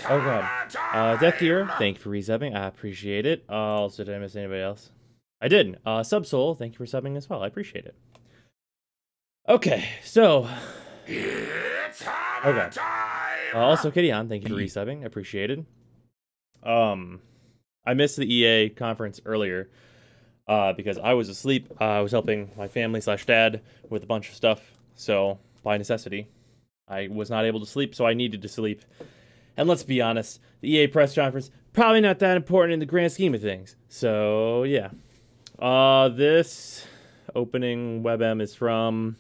Oh god. Death Gear, thank you for resubbing. I appreciate it. Also, did I miss anybody else? I did. Subsoul, thank you for subbing as well. I appreciate it. Okay, so. Okay. Also, Kitty-on, thank you for resubbing. Appreciated. I missed the EA conference earlier because I was asleep. I was helping my family/dad with a bunch of stuff, so by necessity, I was not able to sleep, so I needed to sleep. And let's be honest, the EA press conference, probably not that important in the grand scheme of things. So, yeah. This opening WebM is from...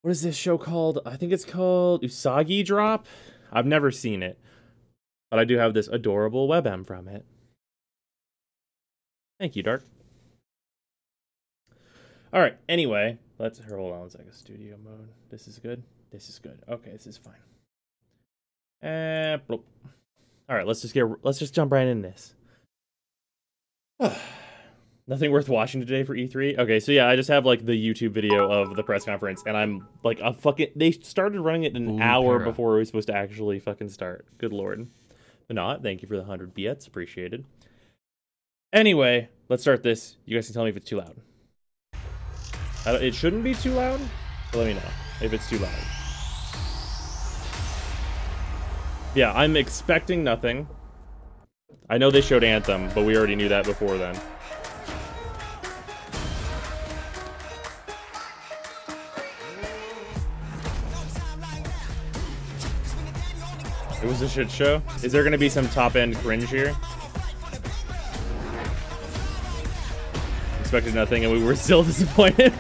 What is this show called? I think it's called Usagi Drop. I've never seen it. But I do have this adorable WebM from it. Thank you, Dark. Alright, anyway. Let's... Hold on one second. Studio mode. This is good. This is good. Okay, this is fine. All right, let's just jump right in this. Nothing worth watching today for E3. Okay, so yeah, I just have like the YouTube video of the press conference, and I'm like a fucking. They started running it an hour before it was supposed to actually fucking start. Good lord. But not. Thank you for the 100 bits. Appreciated. Anyway, let's start this. You guys can tell me if it's too loud. It shouldn't be too loud. But let me know if it's too loud. Yeah, I'm expecting nothing. I know they showed Anthem, but we already knew that before then. It was a shit show. Is there going to be some top-end cringe here? Expected nothing, and we were still disappointed.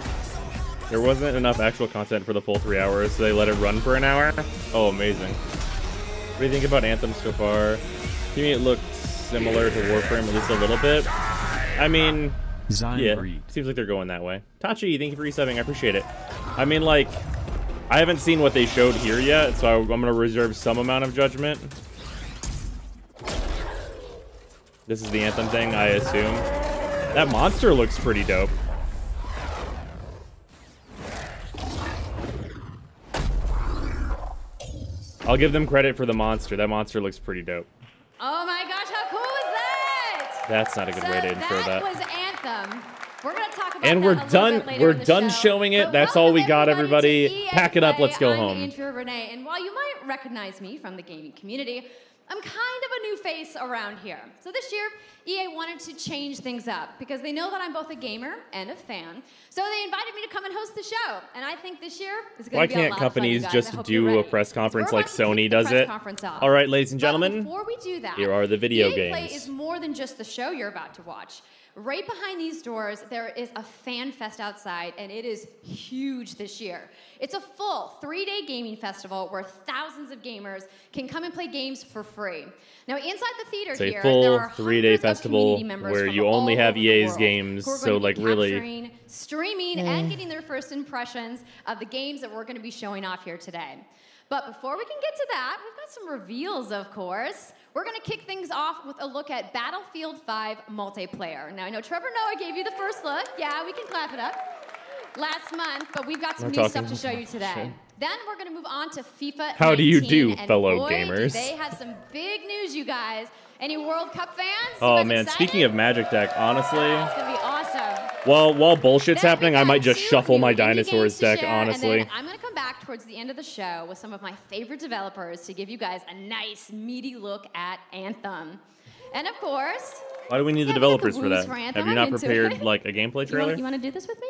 There wasn't enough actual content for the full 3 hours, so they let it run for an hour. Oh, amazing. What do you think about Anthem so far? To me, it looked similar to Warframe, at least a little bit. I mean, yeah, seems like they're going that way. Tachi, thank you for resubbing. I appreciate it. I mean, like, I haven't seen what they showed here yet, so I'm going to reserve some amount of judgment. This is the Anthem thing, I assume. That monster looks pretty dope. I'll give them credit for the monster. That monster looks pretty dope. Oh my gosh, how cool is that? That's not a good way to intro that. That was Anthem. We're gonna talk about and we're done showing it. That's all we got, everybody. Pack it up. Let's go home. I'm Andrew Renee, and while you might recognize me from the gaming community, I'm kind of a new face around here. So this year, EA wanted to change things up because they know that I'm both a gamer and a fan. So they invited me to come and host the show. And I think this year is going to be a lot of fun. Why can't companies just do a press conference like Sony does it? All right, ladies and gentlemen, before we do that, here are the video EA games. Play is more than just the show you're about to watch. Right behind these doors, there is a fan fest outside, and it is huge this year. It's a full 3-day gaming festival where thousands of gamers can come and play games for free. Now, inside the theater it's here, a full there are 3-day festival where you only have EA's games, so like really streaming and getting their first impressions of the games that we're going to be showing off here today. But before we can get to that, we've got some reveals, of course. We're going to kick things off with a look at Battlefield 5 multiplayer. Now, I know Trevor Noah gave you the first look. Yeah, we can clap it up. Last month, but we've got some new stuff to show you today. Then we're going to move on to FIFA 19. How do you do, and fellow boy, gamers? They have some big news, you guys. Any World Cup fans? Oh, man, speaking of Magic Deck, honestly... It's going to be awesome. While bullshit's happening, I might just shuffle my Dinosaurs deck, honestly. And then I'm going to come back towards the end of the show with some of my favorite developers to give you guys a nice, meaty look at Anthem. And of course... Why do we need the developers for that? Have you not prepared, like, a gameplay trailer? You want to do this with me?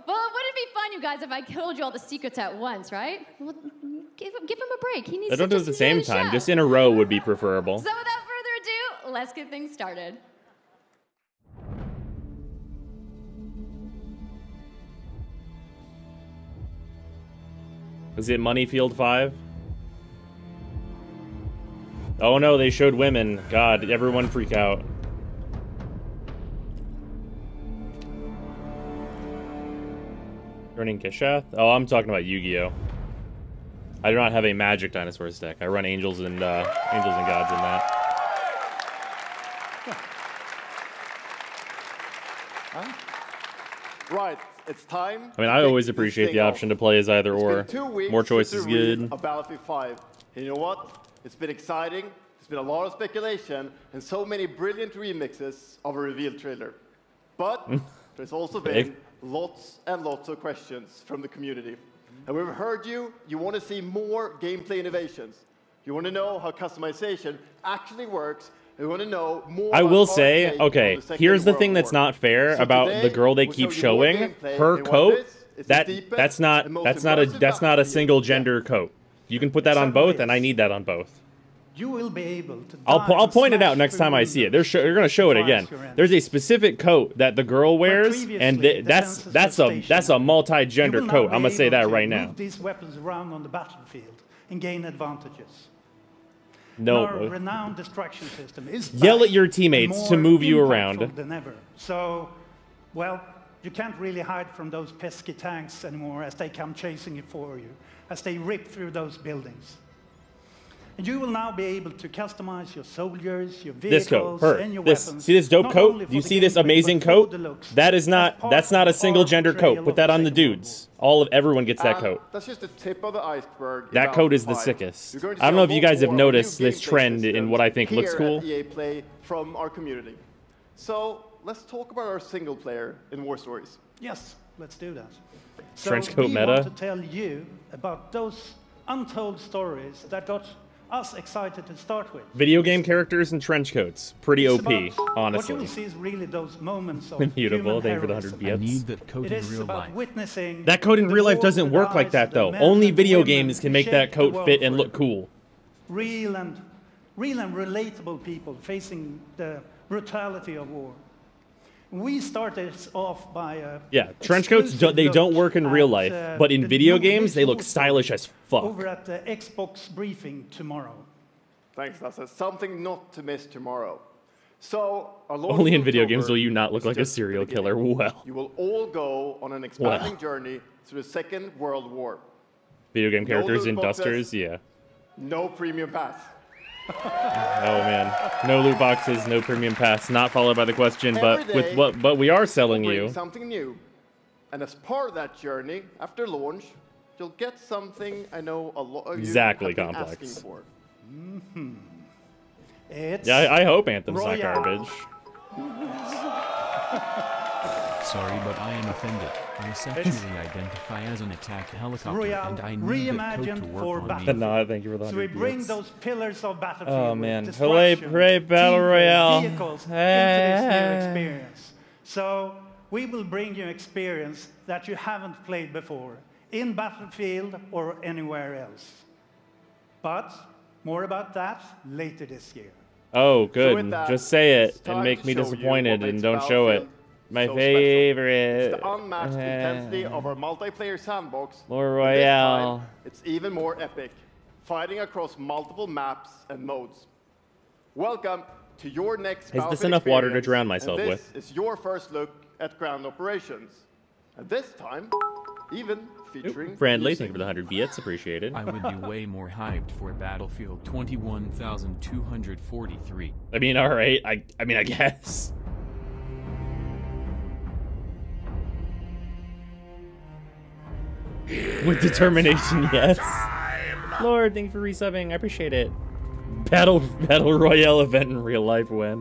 Well, wouldn't it be fun, you guys, if I told you all the secrets at once, right? Well, give him a break. He needs to don't do it at the same time. Just in a row would be preferable. So without further ado, let's get things started. Is it Moneyfield 5? Oh no, they showed women. God, everyone freak out. Running Kishath? Oh, I'm talking about Yu-Gi-Oh! I do not have a Magic Dinosaurs deck. I run Angels and Gods in that. Right. it's time. I mean, I always appreciate the option to play as either or. It's been 2 weeks More choice since is the release good. of Battlefield 5. And you know what? It's been exciting. There's been a lot of speculation and so many brilliant remixes of a reveal trailer. But there's also been lots and lots of questions from the community. And we've heard you want to see more gameplay innovations. You want to know how customization actually works. You want to know more. I will about say, arcade okay, of the Second here's the World thing that's War. not fair So about today, the girl they we'll keep show you more showing. gameplay Her and why coat, this is the deepest that's and not most that's immersive not a battlefield single yet. gender coat. You can put that on both, and I need that on both. You will be able to. I'll point it out next time I see it. They're going to show it again. There's a specific coat that the girl wears, and that's a multi-gender coat. I'm gonna say that right now. Move these weapons around on the battlefield and gain advantages. No. Our renowned destruction system is Yell back at your and teammates to more move you impactful around. than ever. So, well, you can't really hide from those pesky tanks anymore as they come chasing it for you, as they rip through those buildings. And you will now be able to customize your soldiers, your This vehicles, coat, and your this, weapons. see this dope not coat? only for Do you the see this gameplay, amazing but for coat? the looks. That is not, that's not a single gender coat. Put that on the portrayal of dudes. Everyone gets that coat. That's just the tip of the iceberg. That coat is the sickest. I don't know if you guys have noticed this trend in what I think looks cool. EA Play from our community. So let's talk about our single player in War Stories. Yes, let's do that. So Trench coat we meta. want to tell you about those untold stories that got us excited to start with. Video game characters and trench coats. Pretty It's OP, about, What you honestly. will see is really those moments of Immutable, human thank you for the heroism. 100 I need bits. that coat It in is real about life. witnessing That coat in the real life war doesn't with work like eyes that of the though. men Only and the video women games can who make that shaped the coat world fit and for look you. cool. Real and relatable people facing the brutality of war. We started off by Yeah, trench coats, they don't work in real life, but in video games, they look stylish as fuck. Over at the Xbox briefing tomorrow. Thanks, Lasse. Something not to miss tomorrow. So, our launch Only in in video October games will you not look is like a just the serial beginning. killer. Well, You will all go on an expanding journey through the Second World War. video game characters loot in boxes. dusters, yeah. No premium pass. Oh man, no loot boxes, no premium pass. Not followed by the question, but Every with day, what? But we are selling Bring you. something new. And as part of that journey, after launch, you'll get something I know a lot of you Exactly, have been Complex. asking for. It's Yeah, I hope Anthem's not Royale. garbage. Sorry, but I am offended. I sexually identify as an attack helicopter, Royale and I need that coat to reimagined work for on battle. me. No, thank you for the So we 100 bring bits. those pillars of battlefield. Oh, with man. destruction, Hooray, Battle teamwork, Royale. Vehicles into this new experience. So we will bring you experience that you haven't played before in Battlefield or anywhere else. But more about that later this year. Oh, So good. with that, Just say it's it time and make to me show you disappointed what and makes don't show it. Battlefield My so special. favorite. It's the unmatched intensity of our multiplayer sandbox. More and this Royale. time, it's even more epic, fighting across multiple maps and modes. Welcome to your next Is this Battlefield enough water to experience, drown myself and with? This is your first look at ground operations. And this time, even featuring Friendly, music. thank you for the 100 bits. Appreciated. I would be way more hyped for Battlefield 21,243. I mean, all right. I mean, I guess. With determination, yes. Lord, thank you for resubbing. I appreciate it. Battle Royale event in real life when.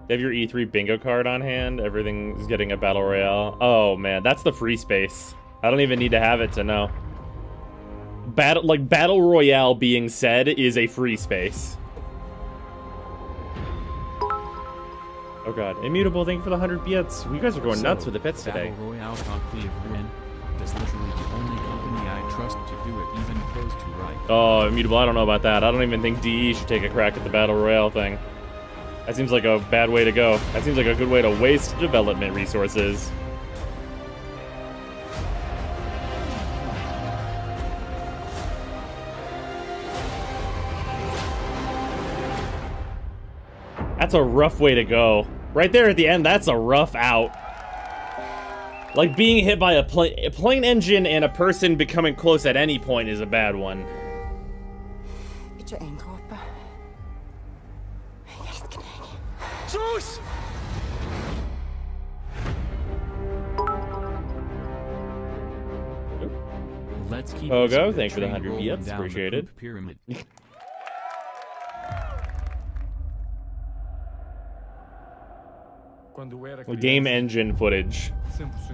You have your E3 bingo card on hand. Everything's getting a Battle Royale. Oh man, that's the free space. I don't even need to have it to know. Battle Royale being said is a free space. Oh god, Immutable, thank you for the 100 bits. You guys are going nuts with the bits today. Battle Royale Conclave Win. That's literally the only company I trust to do it even close to right. Oh, Immutable, I don't know about that. I don't even think DE should take a crack at the Battle Royale thing. That seems like a bad way to go. That seems like a good way to waste development resources. That's a rough way to go. Right there at the end, that's a rough out. Like being hit by a plane engine and a person becoming close at any point is a bad one. Ikke en dråpe. Jeg elsker deg. Sus! Let's keep Pogo, this good thanks for the train 100 rolling bits, down the appreciate it. poop pyramid. Game engine footage.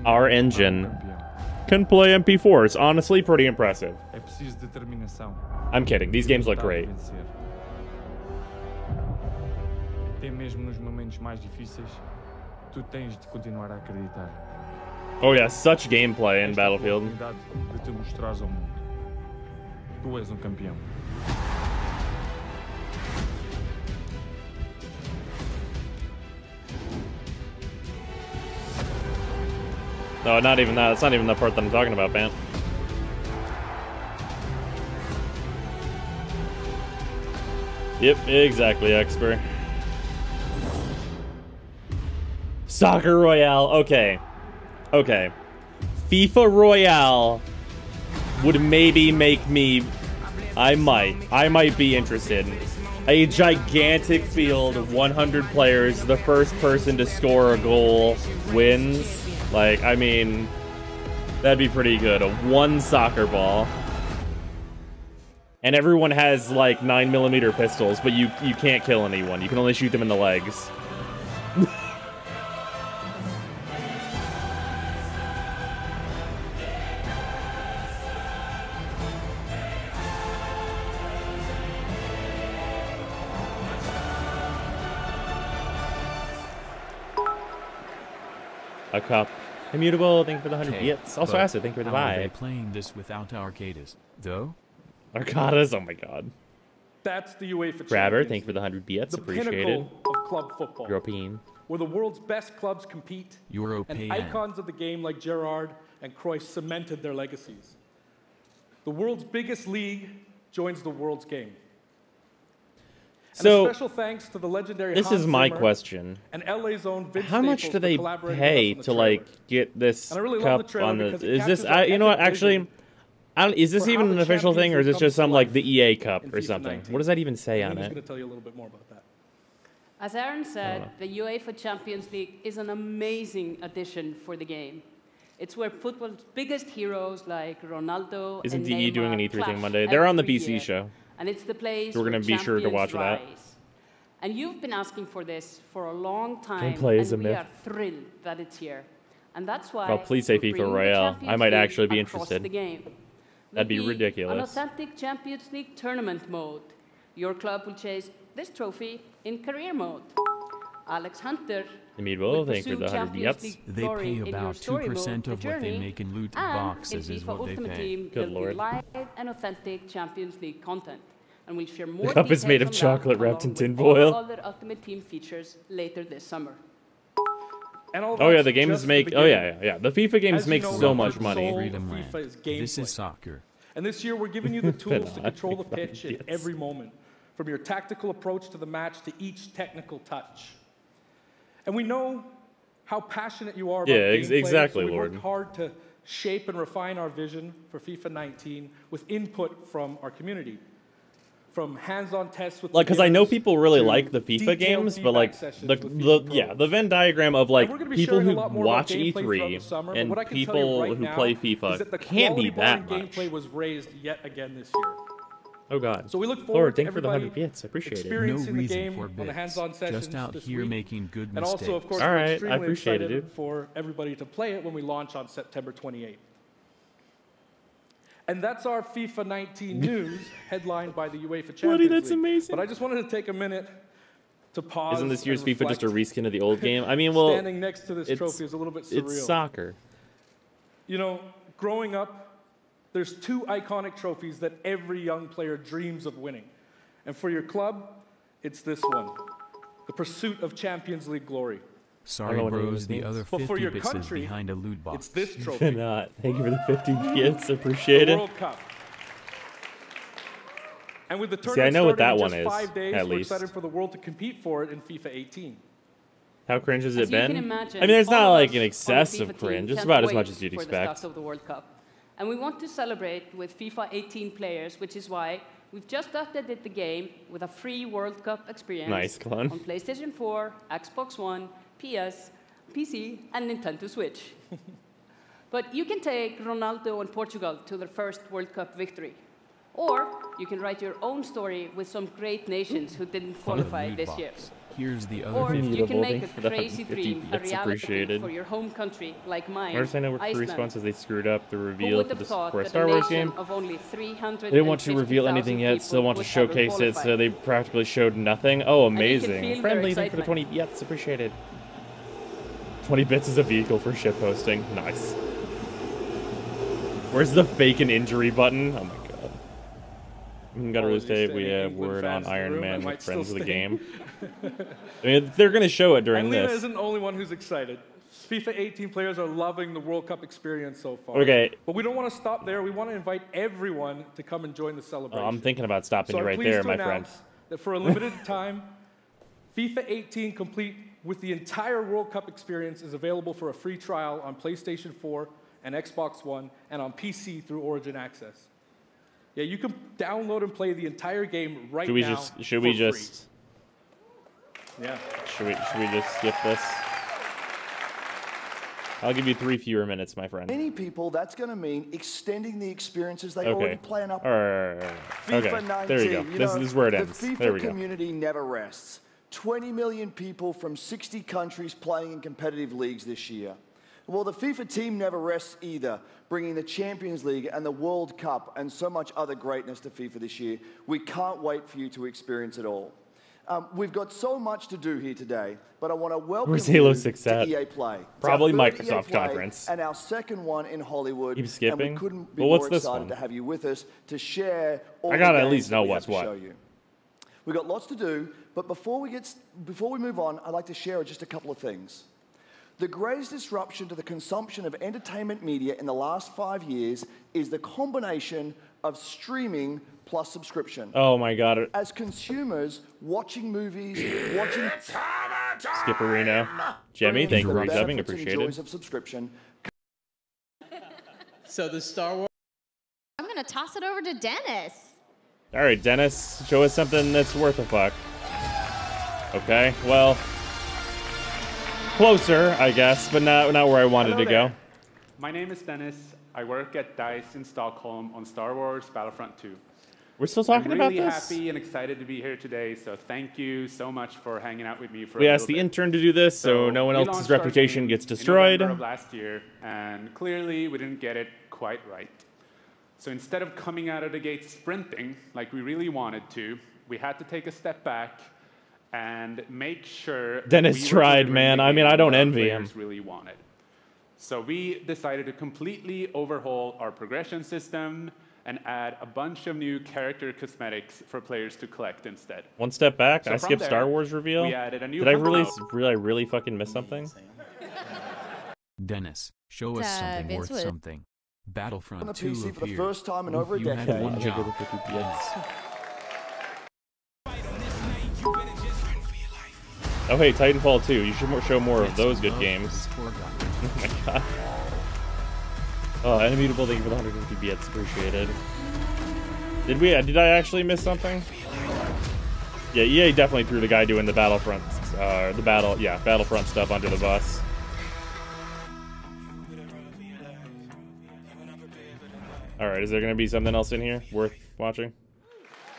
Our engine can play MP4s. Honestly, pretty impressive. I'm kidding. These games look great. Oh yeah, such gameplay in Battlefield. No, not even that. That's not even the part that I'm talking about, man. Yep, exactly, Expert. Soccer Royale. Okay. Okay. FIFA Royale would maybe make me... I might be interested. A gigantic field, 100 players, the first person to score a goal wins. Like, I mean, that'd be pretty good. A one soccer ball. And everyone has, like, 9mm pistols, but you can't kill anyone. You can only shoot them in the legs. A cup. Immutable, thank you for the 100 bits. Also Acid, thank you for the how are they 5. playing this without Arcadis, though? Arcadas, oh my god. That's the UEFA Grabber, Champions thank you for the 100 bits. the Appreciate it. pinnacle of club football, European. where the world's best clubs compete, European. and icons of the game like Gerrard and Cruyff cemented their legacies. The world's biggest league joins the world's game. And So, a special thanks to the legendary this Hans is my Zimmer question. and LA's own Vince How much Staples do for they collaborating pay with us to on the like trailer. get this And I really love the cup trailer on the? because it Is this? captures our You know what? epic Actually, vision is this for how even the an official thing, or is Champions this League just some comes like to the EA Cup in or FIFA something? 19. What does that even say on Who's it? going to tell you a little bit more about that? As Aaron said, the UEFA Champions League is an amazing addition for the game. It's where football's biggest heroes like Ronaldo Isn't and DE doing an Neymar E3 thing clash Monday? They're on the every BC year. show. And it's the place So we're where gonna be sure to champions watch that. rise. And you've been asking for this for a long time, Gameplay is a and we myth. are thrilled that it's here. And that's why Oh, please say we're FIFA bringing the Royale. I Champions might League actually be across interested. the game. That'd be There'll An ridiculous. authentic Champions League tournament mode. Your club will chase this trophy in career mode. Alex Hunter Immutable, will thank you for pursue the 100 Champions bits. League They glory pay in your about story 2% mode, of The what they Journey, make in loot and boxes in is FIFA what they Ultimate pay. Team, Good there'll be lord. live and authentic Champions League content. And we'll share more cup is made of details on that, chocolate wrapped in along tin with all foil. other Ultimate Team features later this summer. And all Oh yeah, that's the games just make. the Oh beginning. yeah. The FIFA games As you make know, so the much heart and money. soul of Freedom FIFA Land. is gameplay. This is soccer. And this year, we're giving you the tools to Not control the FIFA, pitch in yes. every moment, from your tactical approach to the match to each technical touch. And we know how passionate you are about Yeah, gameplay, exactly, so we Lord. worked hard to shape and refine our vision for FIFA 19 with input from our community. From hands-on tests with Like, because I know beginners people really to like the FIFA detailed games, but feedback like sessions the with FIFA Pro. yeah, the Venn diagram of like And we're gonna be people sharing a who lot more about watch gameplay throughout the E3 summer, but and what I can tell you people right who now play is FIFA that the can't be quality bar that in much. gameplay was raised yet again this year. Oh god. So we look Lord, forward thank to you for the everybody 100 bits. I appreciate it. No experiencing the reason game for on the bits. hands-on sessions Just out this here week. making good And mistakes. also, of course, All we're right, I extremely appreciate it, excited dude. for everybody to play it when we launch on September 28th. And that's our FIFA 19 news, headlined by the UEFA Champions Bloody, that's League. amazing. But I just wanted to take a minute to pause. Isn't this year's and FIFA just a reflect. reskin of the old game? I mean, well, Standing next to this it's- trophy is a little bit surreal. it's soccer. You know, growing up, there's two iconic trophies that every young player dreams of winning. And for your club, it's this one, the pursuit of Champions League glory. Sorry, know what any of bros, this the means. other But 50 for your bits is country, behind a loot box. It's this trophy, Not. Thank you for the 50 bits. Appreciate the it. World Cup. And with the I tournament know what starting that in one just is, 5 days, at we're least. excited for the world to compete for it in FIFA 18. How cringe has As it you been? can imagine, I mean, it's all not of like us an on the excessive FIFA team cringe. It's can't about as wait much as you'd for the expect. start of the World Cup. And we want to celebrate with FIFA 18 players, which is why we've just updated the game with a free World Cup experience Nice, Clon. on PlayStation 4, Xbox One, PS, PC, and Nintendo Switch. But you can take Ronaldo and Portugal to their first World Cup victory. Or you can write your own story with some great nations who didn't qualify this year. Here's the Or other you can make a for the crazy 50 dream a bits reality appreciated. for your home country like mine, First, I know for Iceland. responses they screwed up the Who reveal would for, have this, thought for a that Star a Wars nation game. of only 350,000 They didn't want to reveal anything yet, still want to people would ever showcase it, qualify? so they practically showed nothing. Oh, And you can amazing. feel their Friendly, thank you for the excitement. 20 bits, appreciated. 20 bits is a vehicle for ship posting. Nice. Where's the fake and injury button? Oh my god. Gotta really say we have word on Iron Man with friends of the game. I mean, they're gonna show it during And Lena this. isn't the only one who's excited. FIFA 18 players are loving the World Cup experience so far. Okay. But we don't want to stop there. We want to invite everyone to come and join the Oh, celebration. I'm thinking about stopping So you I'm right pleased there, to my friend. announce that for a limited time, FIFA 18 complete with the entire World Cup experience is available for a free trial on PlayStation 4 and Xbox One and on PC through Origin Access. Yeah, you can download and play the entire game right Should we now just for should we free. just Yeah. should we just skip this? I'll give you 3 fewer minutes, my friend. Many people, that's going to mean extending the experiences they Okay. already play on up. All right. FIFA Okay. 19. There you go. This is where it ends. The FIFA There we go. community never rests. 20 million people from 60 countries playing in competitive leagues this year. Well, the FIFA team never rests either, bringing the Champions League and the World Cup and so much other greatness to FIFA this year. We can't wait for you to experience it all. We've got so much to do here today, but I want to welcome Where's Halo you 6 to at? EA Play. It's Probably our third Microsoft EA Play conference. and our second one in Hollywood. Keep skipping? And we couldn't be Well, what's more this excited one? to have you with us to share all I gotta the at games least that know we what's have to what. show you. We've got lots to do, but before we move on, I'd like to share just a couple of things. The greatest disruption to the consumption of entertainment media in the last 5 years is the combination of streaming plus subscription. Oh my god. As consumers, watching movies, watching Skipperino. Jemmy, thank you the for resubbing. benefits and Appreciate joys it. of subscription. So the Star Wars. I'm gonna toss it over to Dennis. All right, Dennis, show us something that's worth a fuck. Okay, well, closer, I guess, but not where I wanted to go. My name is Dennis. I work at DICE in Stockholm on Star Wars Battlefront 2. We're still talking I'm about really this? happy and excited to be here today, so thank you so much for hanging out with me for We a asked the little bit. intern to do this, so no one we else's launched our reputation game gets in destroyed. November of last year, and clearly we didn't get it quite right. So instead of coming out of the gate sprinting like we really wanted to, we had to take a step back and make sure Dennis we were tried, delivering man. the I mean, game I don't that our envy him. players really wanted. So we decided to completely overhaul our progression system and add a bunch of new character cosmetics for players to collect instead. One step back, So I from skipped there, Star Wars reveal. we added a new Did I hunter really fucking miss something? Dennis, show us something Vince worth would- something. Battlefront On the 2 PC for the appeared. first time in over a You had decade. one job. Oh hey, Titanfall 2. You should show more of those good games. Poor guy. Oh my god. Oh, Inimitable, thank you for the 150 bits. Appreciated. Did I actually miss something? Yeah, EA definitely threw the guy doing the Battlefront, Battlefront stuff under the bus. Alright, is there gonna be something else in here worth watching?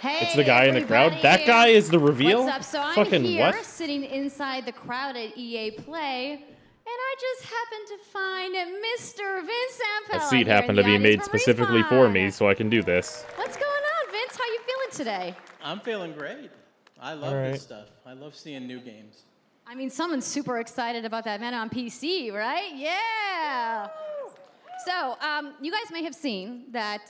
Hey, It's the guy in the crowd? everybody. That guy is the reveal? What's up? So I'm Fucking here what? sitting inside the crowd at EA Play, and I just happened to find Mr. Vince Zampella. A seat here in happened the to be audience made from specifically for Respawn. me, so I can do this. What's going on, Vince? How you feeling today? I'm feeling great. I love Alright. this stuff. I love seeing new games. I mean, someone's super excited about that man on PC, right? Yeah. So, you guys may have seen that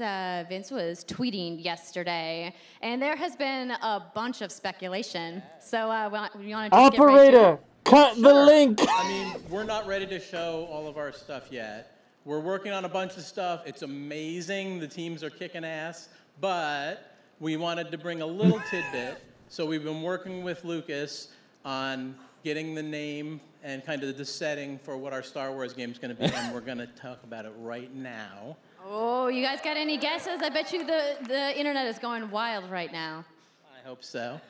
Vince was tweeting yesterday, and there has been a bunch of speculation. So, we want to just get right to it? cut the link. I mean, we're not ready to show all of our stuff yet. We're working on a bunch of stuff. It's amazing. The teams are kicking ass. But we wanted to bring a little tidbit. So we've been working with Lucas on getting the name and kind of the setting for what our Star Wars game is going to be, and we're going to talk about it right now. Oh, you guys got any guesses? I bet you the internet is going wild right now. I hope so.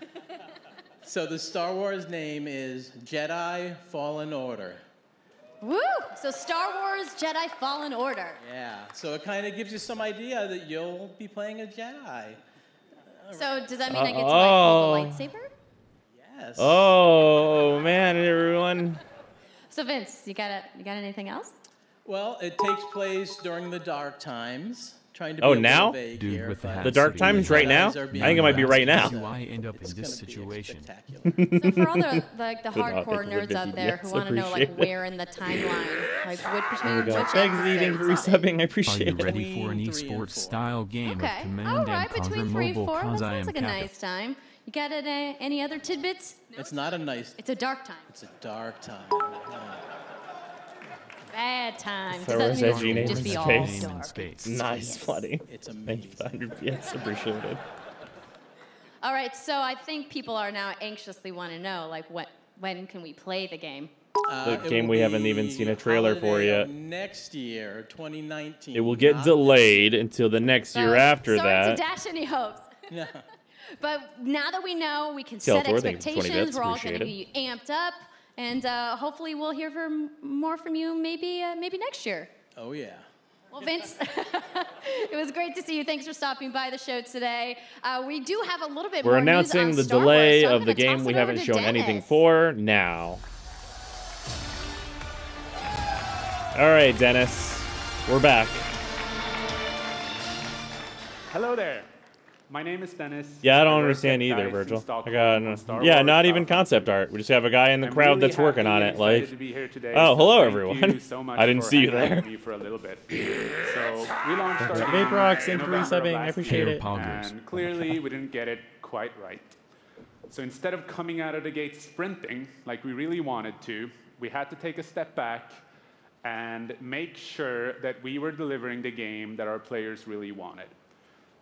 So the Star Wars name is Jedi Fallen Order. Woo! So Star Wars Jedi Fallen Order. Yeah, so it kind of gives you some idea that you'll be playing a Jedi. So does that mean I get to like hold the lightsaber? Yes. Oh man, everyone. So Vince, you got anything else? Well, it takes place during the dark times. Trying to be Oh, a little now? vague Dude here, with the but hat The dark times right now? I think it might be right now. How do I end up in this situation? So for all the the Could not hardcore think of nerds it, out there who yes, want to know like appreciate it. where in the timeline, like which between which Thanks, Eating, for resubbing. I Are appreciate you it. ready for an Between 3 and esports 4. style game Okay, of Command all right, and Conquer between 3 and Mobile? 4, that Cause I sounds am like a Kappa. nice time. You got any other tidbits? It's not a nice. It's a dark time. It's a dark time. Bad time. Star Does Wars that edgy mean name just in be all space. dark? Space. Nice, buddy. It's Thank you for amazing. 100 bits. Appreciate it. All right, so I think people are now anxiously want to know, like, when can we play the game? The It game will we haven't be even seen a trailer for holiday yet. of Next year, 2019. It will get not delayed until the next year after sorry that. to dash any hopes. this- But now that we know, we can Skeletor, set thank you for 20 expectations. bits, We're all going to appreciate be amped up, and hopefully we'll hear more from you maybe next year. Oh yeah. Well, Vince, it was great to see you. Thanks for stopping by the show today. We do have a little bit We're more announcing news the on Star delay Wars, so I'm of the gonna toss game we it over haven't to shown anything Dennis. for now. All right, Dennis, we're back. Hello there. My name is Dennis. Yeah, I don't work understand at either, DICE in Virgil. I Stockholm got on Star yeah, Wars not even Battlefront. concept art. We just have a guy in the I'm crowd really that's working happy on and it. Like, excited to be here today, oh, so hello thank everyone. you so much I didn't for see you hanging out there. with me for a little bit. So we launched our Vape game Rocks, in thank you for November of resubbing. I last appreciate year, it. And clearly we didn't get it quite right. So instead of coming out of the gate sprinting like we really wanted to, we had to take a step back and make sure that we were delivering the game that our players really wanted.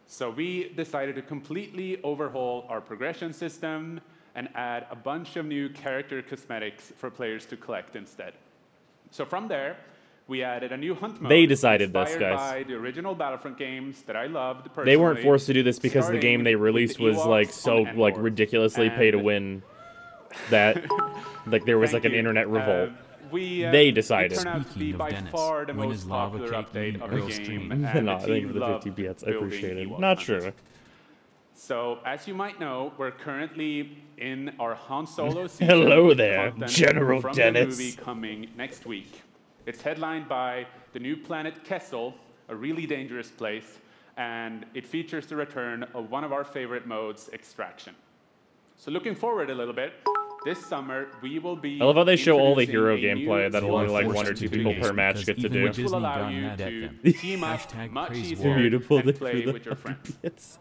So we decided to completely overhaul our progression system and add a bunch of new character cosmetics for players to collect instead. So from there, we added a new hunt mode. They decided this, inspired guys. by the original Battlefront games that I loved personally. They weren't forced to do this because the game they starting with released the was Ewoks like on so Endor. like ridiculously pay to And- win that like there was Thank like an you. internet revolt. They decided. It turned out to be Speaking of by Dennis, far the when most is Lava popular Cake update being of the Earl game. stream? And No, the thank you for team the loved 50 bits. I building appreciate it. Ewok Not hunt. true. So, as you might know, we're currently in our Han Solo season. Hello with there, content General from Dennis. the movie coming next week. It's headlined by the new planet Kessel, a really dangerous place, and it features the return of one of our favorite modes, Extraction. So looking forward a little bit, this summer we will be I love how they show all the hero introducing a new gameplay that only like force one or to two the people game. per match get to Even do. with Which will Disney allow gone you mad at to them. team up Hashtag much praise easier war. Beautiful and for play the with your friends. It's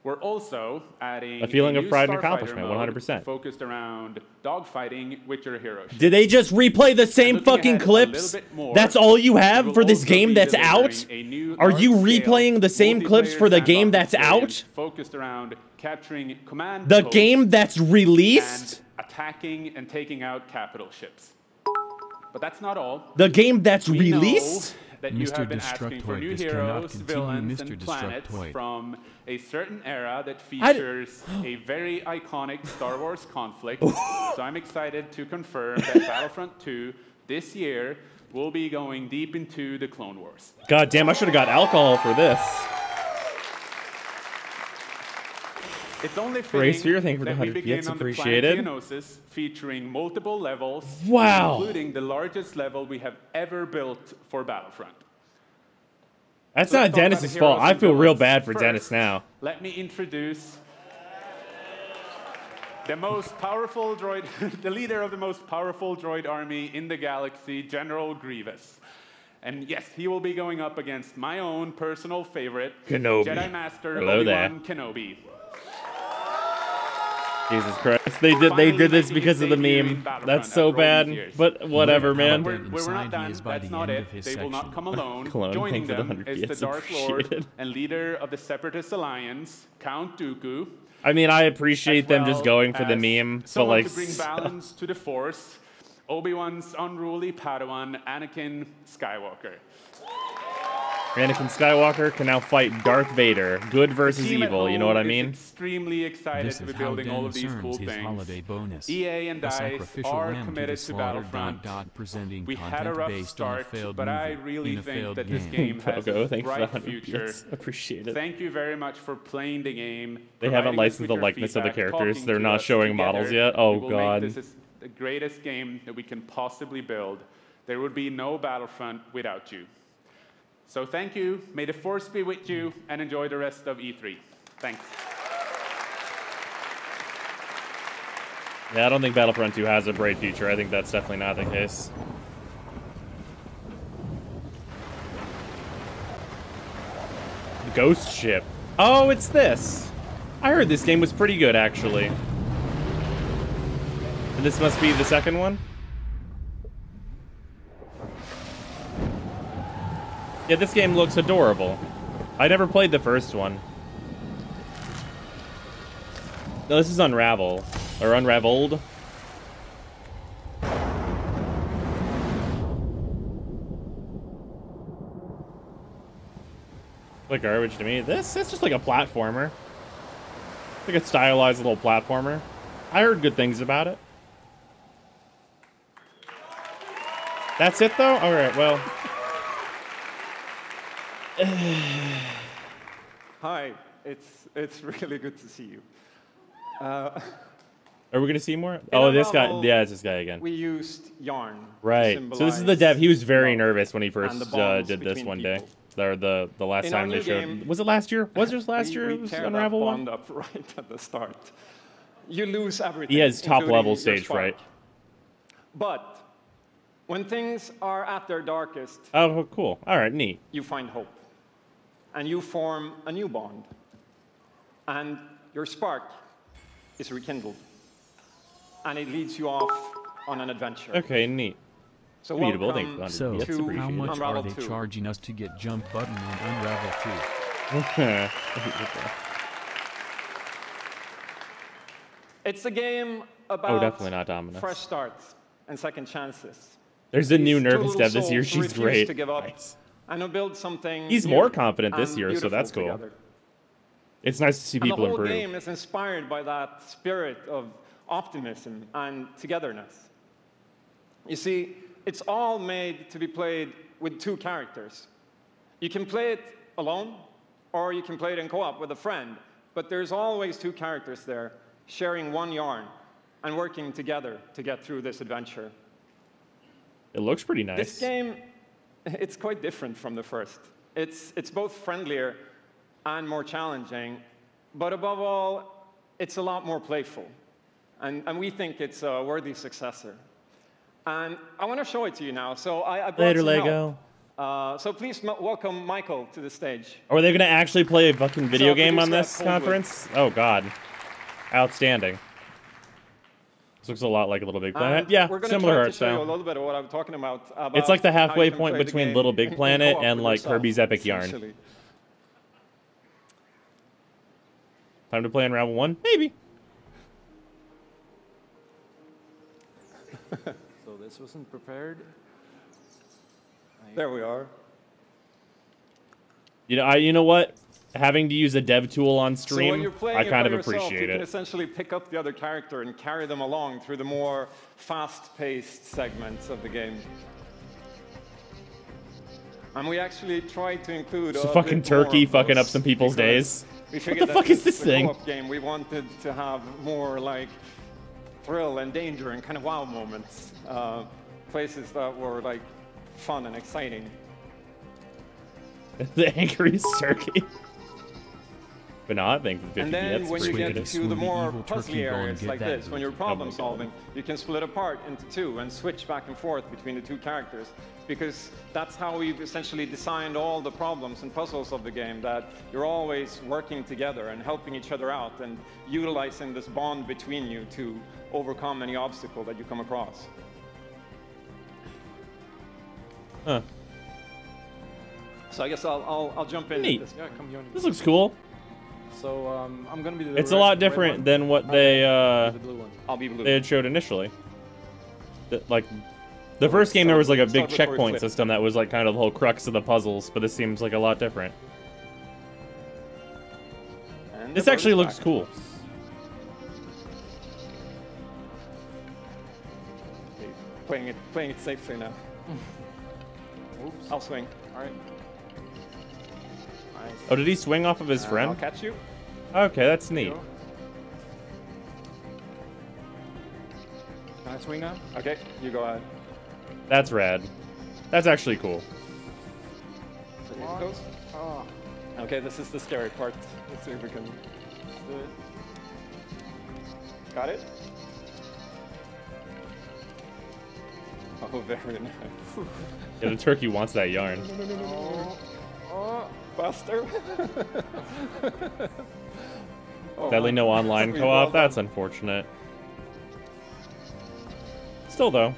We're also adding A feeling of new pride and Starfighter accomplishment, mode 100%. focused around dogfighting with your hero ship. Did they just replay the same Looking fucking ahead a clips? little bit more, That's all you we have will for this also game be that's delivering out? a new Are you large-scale replaying the same clips multiplayer for the game sandbox that's out? experience Focused around capturing command The posts game that's released? and attacking and taking out capital ships. But that's not all. The game that's We know released? that you Mr. have been asking for Destructoid, new this cannot heroes, continue, villains, Mr. and planets Destructoid. from a certain era that features a very iconic Star Wars conflict. So I'm excited to confirm that Battlefront 2 this year will be going deep into the Clone Wars. God damn, I should have got alcohol for this. It's only Grace fitting Fear, thank you for the that we 100 begin bits, on the appreciated. planet Geonosis, featuring multiple levels, Wow. including the largest level we have ever built for Battlefront. That's So let's not talk about Dennis's the fault. heroes I and feel real villains. bad for First, Dennis now. Let me introduce the most powerful droid, the leader of the most powerful droid army in the galaxy, General Grievous. And yes, he will be going up against my own personal favorite, Kenobi. Jedi Master Hello there. Obi-Wan Kenobi. Jesus Christ. They did this because of the meme. That's so bad. But whatever, man. We're Inside not he done. is by That's the not end it. of his They will not section. come alone. Clone, Joining thank you for the them 100 is the bits, Dark Lord appreciated. and leader of the Separatist Alliance, Count Dooku. I mean, I appreciate as them just well going for the as meme, but someone like, to bring balance to the Force, Obi-Wan's unruly Padawan, Anakin Skywalker. Anakin Skywalker can now fight Darth Vader. Good versus evil, you know what I mean? Extremely excited to be building all of these cool things. EA and DICE are committed to Battlefront. We had a rough start, but I really think that this game has a bright future. Appreciate it. Thank you very much for playing the game. They haven't licensed the likeness of the characters. They're not showing models yet. Oh god. This is the greatest game that we can possibly build. There would be no Battlefront without you. So thank you, may the Force be with you, and enjoy the rest of E3. Thanks. Yeah, I don't think Battlefront 2 has a bright future. I think that's definitely not the case. Ghost Ship. Oh, it's this. I heard this game was pretty good, actually. And this must be the second one? Yeah, this game looks adorable. I never played the first one. No, this is Unravel. Or Unraveled. Like garbage to me. It's just like a platformer. Like a stylized little platformer. I heard good things about it. That's it, though? Alright, well... Hi, it's really good to see you. Are we gonna see more? Oh, this guy. Yeah, it's this guy again. We used yarn. Right. So this is the dev. He was very nervous when he first did this one day. Or the last time they showed. Game, was it last year? Was it last year? It was Unravel 1? Up right at the start. You lose everything. He has top level stage fright. But when things are at their darkest. Oh, cool. All right, neat. You find hope. And you form a new bond. And your spark is rekindled. And it leads you off on an adventure. Okay, neat. So beautiful. So, how much are they charging us to get jump button on Unravel 2? It's a game about definitely not Dominus. Fresh starts and second chances. There's a new Nervous dev this year. She's great. To give up and to build something. He's more confident this year, so that's cool. Together. It's nice to see people improve. The whole game is inspired by that spirit of optimism and togetherness. You see, it's all made to be played with two characters. You can play it alone, or you can play it in co-op with a friend, but there's always two characters there, sharing one yarn and working together to get through this adventure. It looks pretty nice. This game, it's quite different from the first. It's both friendlier and more challenging, but above all, it's a lot more playful. And we think it's a worthy successor. And I want to show it to you now. So I brought Later, some Lego. Help. So please welcome Michael to the stage. Are they going to actually play a fucking video game on this conference? Oh, God. Outstanding. This looks a lot like a Little Big Planet. Yeah, similar art style. We're going to show you a little bit of what I'm talking about it's like the halfway point between Little Big Planet and like Kirby's Epic Yarn. Time to play Unravel 1? Maybe. So this wasn't prepared. There we are. You know what? Having to use a dev tool on stream, I kind of appreciate it. You can essentially pick up the other character and carry them along through the more fast-paced segments of the game. And we actually tried to include a fucking turkey fucking up some people's days. What the fuck is this thing? Game, we wanted to have more like thrill and danger and kind of wow moments. Places that were like fun and exciting. The angriest turkey. But no, I think 50 And then when you get to the more puzzly areas like this, when you're problem solving, you can split apart into two and switch back and forth between the two characters. Because that's how we've essentially designed all the problems and puzzles of the game, that you're always working together and helping each other out and utilizing this bond between you to overcome any obstacle that you come across. Huh. So I guess I'll jump in. Neat. This. Yeah, come join me. This looks cool. So I'm gonna be the It's a lot different than what they I'll be blue. they had showed initially. Like The first game there was like a big start before we checkpoint flip. system that was like kind of the whole crux of the puzzles, but this seems like a lot different. And This the bird actually is looks back. cool. Okay, playing it safely now. Oops. I'll swing. All right. Nice. Oh, did he swing off of his I'll friend? catch you. Okay, that's neat. Can I swing now? Okay, you go ahead. That's rad. That's actually cool. So here it goes. Oh. Okay, this is the scary part. Let's see if we can do it. Got it? Oh, very nice. Yeah, the turkey wants that yarn. Oh, faster. Oh, Sadly, no online Well co-op. done. That's unfortunate. Still, though.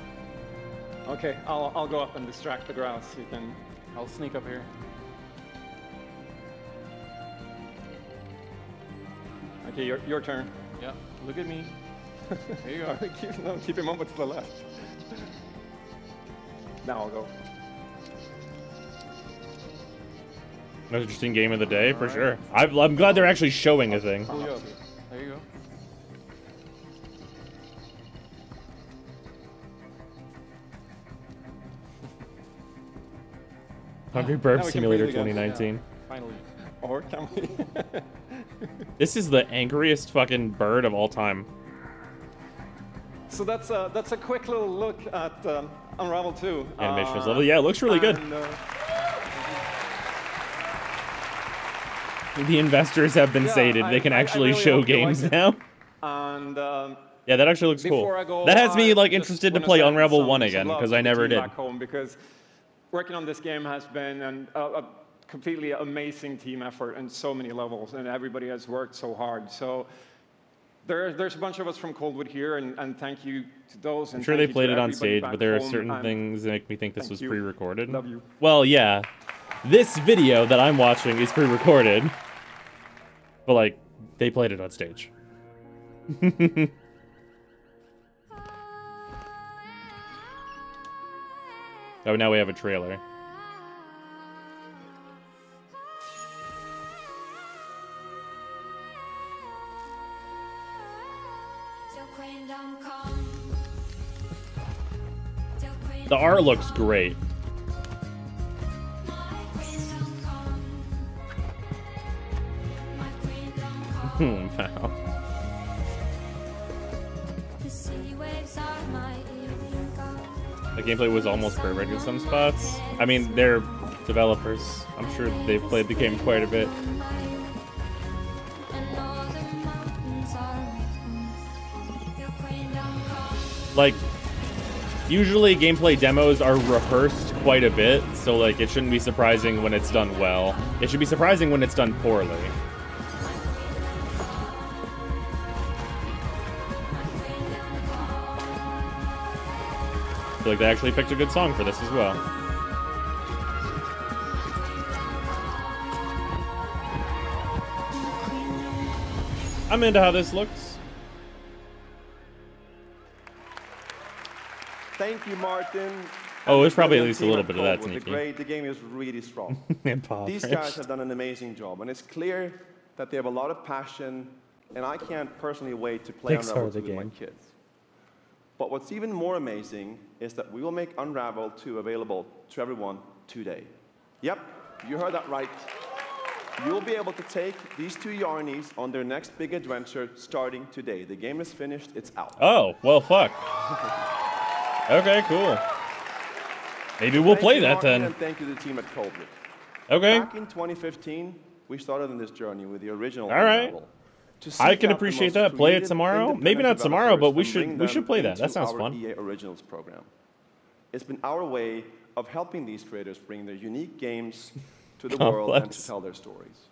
Okay, I'll go up and distract the grouse. You can. I'll sneak up here. Okay, your turn. Yeah, look at me. There you go. Keep him over to the left. Now I'll go. Most interesting game of the day, for sure. I'm glad they're actually showing a thing. Pull you up. There you go. Hungry Burp Now we can Simulator breathe again. 2019. Finally. Or can we? This is the angriest fucking bird of all time. So that's a quick little look at Unravel 2. Animation is lovely. Yeah, it looks really good. and, The investors have been yeah, sated. They can I actually really show hope you like games it. now. And Yeah, that actually looks before I cool. go, That has me I like just interested to wanna play send Unravel some 1 again, love because to I the never team did. back home, because working on this game has been a completely amazing team effort on so many levels, and everybody has worked so hard. So there's a bunch of us from Coldwood here, and thank you to those. I'm And sure thank they you played to it on everybody stage, back but there are home, certain and things that make me think this thank was you. pre-recorded. Love you. Well, yeah. This video that I'm watching is pre-recorded. But, like, they played it on stage. Oh, now we have a trailer. The art looks great. Wow. The gameplay was almost perfect in some spots. I mean, they're developers. I'm sure they've played the game quite a bit. Like, usually gameplay demos are rehearsed quite a bit, so like it shouldn't be surprising when it's done well. It should be surprising when it's done poorly. I feel like they actually picked a good song for this as well. I'm into how this looks. Thank you, Martin. Oh, there's And probably the at least a team little at bit of that Coldwood. sneaky. The game is really strong. Impoverished. These guys have done an amazing job, and it's clear that they have a lot of passion, and I can't personally wait to play Pixar Unravel the 2 with my game. kids. But what's even more amazing is that we will make Unravel 2 available to everyone today. Yep, you heard that right. You'll be able to take these two Yarnies on their next big adventure starting today. The game is finished, it's out. Oh, well, fuck. Okay, cool. Maybe we'll Thank play you, that Martin, then. And thank you to the team at Coldwood. Okay. Back in 2015, we started on this journey with the original All right. Unravel. To I seek can out the appreciate most that. Play it creative, tomorrow. independent Maybe not tomorrow, developers but we and bring should them play that. That into sounds our fun. EA Originals program. It's been our way of helping these creators bring their unique games to the world and Complex. to tell their stories.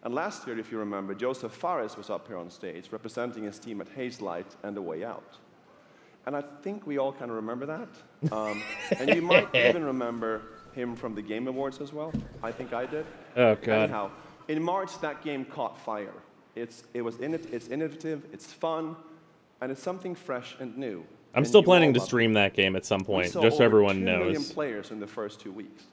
And last year, if you remember, Joseph Fares was up here on stage representing his team at Hazelight and The Way Out. And I think we all kind of remember that. And you might even remember him from the Game Awards as well. I think I did. Oh, God. Anyhow, in March, that game caught fire. It's innovative, it's fun, and it's something fresh and new. I'm still planning to stream that game at some point, just so everyone 2 million knows. players in the first 2 weeks.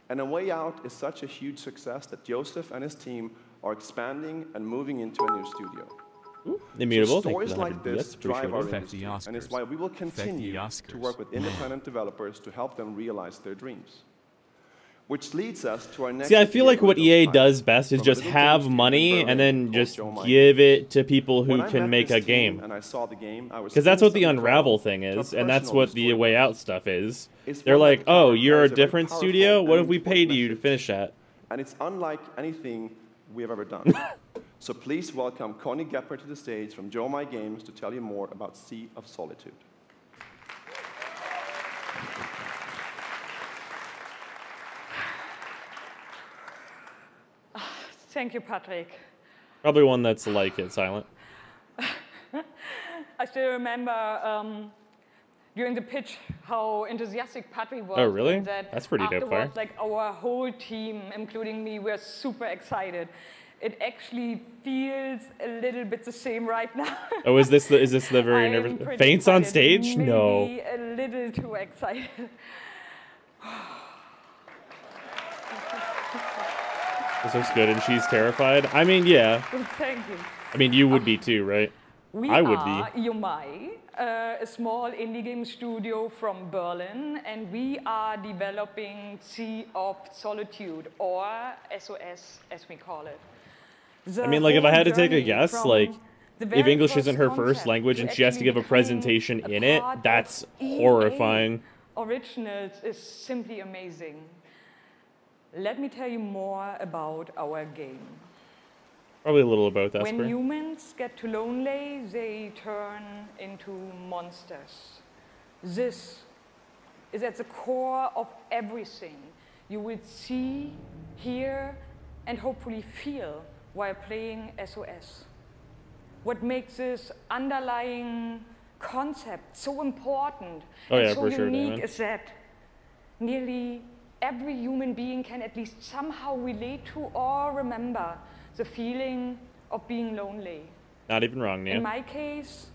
And A Way Out is such a huge success that Joseph and his team are expanding and moving into a new studio. Immutable, So thank you stories for the like 100 this bits. drive our Appreciate it. industry, and it's why we will continue to work with independent developers to help them realize their dreams. Which leads us to our next. See, I feel like what EA does best is just have money and then just give it to people who can make a game. Because that's what the Unravel thing is, and that's what the Way Out stuff is. They're like, oh, you're a different studio? What if we paid you to finish that? And it's unlike anything we have ever done. So please welcome Connie Gepper to the stage from Joe My Games to tell you more about Sea of Solitude. Thank you, Patrick. Probably one that's like it, silent. I still remember during the pitch how enthusiastic Patrick was. Oh, really? That That's pretty dope, fire. afterwards, like our whole team, including me, were super excited. It actually feels a little bit the same right now. Oh, is this the very nervous faints on stage? Maybe No. a little too excited. This looks good, and she's terrified. I mean, yeah. Thank you. I mean, you would be too, right? I would be. Yomai, a small indie game studio from Berlin, and we are developing Sea of Solitude, or SOS, as we call it. I mean, like, if I had to take a guess, like, if English isn't her first language and she has to give a presentation in it, that's horrifying. Originals is simply amazing. Let me tell you more about our game. Probably a little about that. When humans get too lonely, they turn into monsters. This is at the core of everything you will see, hear, and hopefully feel while playing SOS. What makes this underlying concept so important and so unique is that nearly every human being can at least somehow relate to or remember the feeling of being lonely. Not even wrong, Nia. In my case,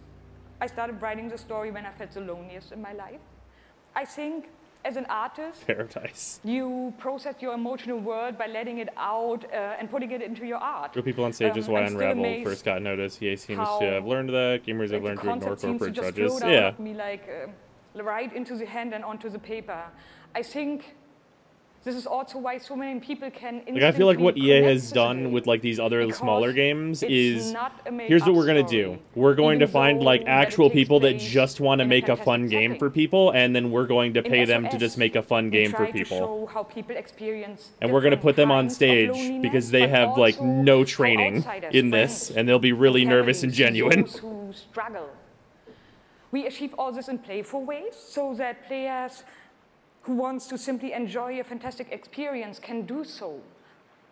I started writing the story when I felt the loneliest in my life. I think as an artist, Paradise. You process your emotional world by letting it out and putting it into your art. For people on stage is why Unravel first got noticed. EA seems to have learned that. Gamers have learned to ignore corporate judges. Yeah. Me like right into the hand and onto the paper. I think this is also why so many people can like, I feel like what EA has done with like these other smaller games is here's what we're going to do. We're going to find like actual people that just want to make a fun game for people, and then we're going to pay them to just make a fun game for people. And we're going to put them on stage because they have like no training in this, and they'll be really nervous and genuine. We achieve all this in playful ways so that players who wants to simply enjoy a fantastic experience can do so.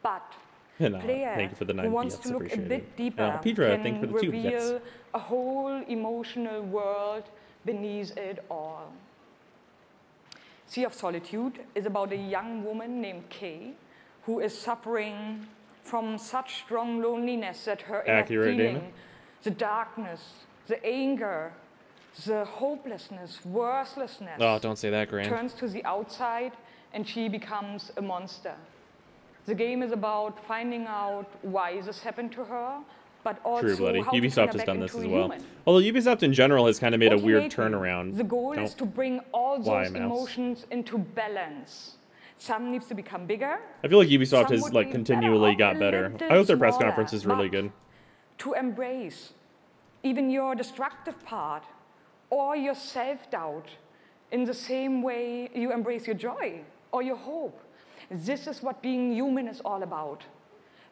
But player who wants to look a bit deeper can reveal a whole emotional world beneath it all. Sea of Solitude is about a young woman named Kay who is suffering from such strong loneliness that her inner feeling, the darkness, the anger, the hopelessness, worthlessness don't say that, Grant. turns to the outside and she becomes a monster. The game is about finding out why this happened to her, but also True, buddy. how Ubisoft to has done this as well. Human. Although Ubisoft in general has kind of made a weird Ultimately, turnaround. The goal is to bring all those emotions into balance. Some needs to become bigger. I feel like Ubisoft has like continually got better. I hope their press conference is really good. To embrace even your destructive part or your self-doubt in the same way you embrace your joy or your hope. This is what being human is all about.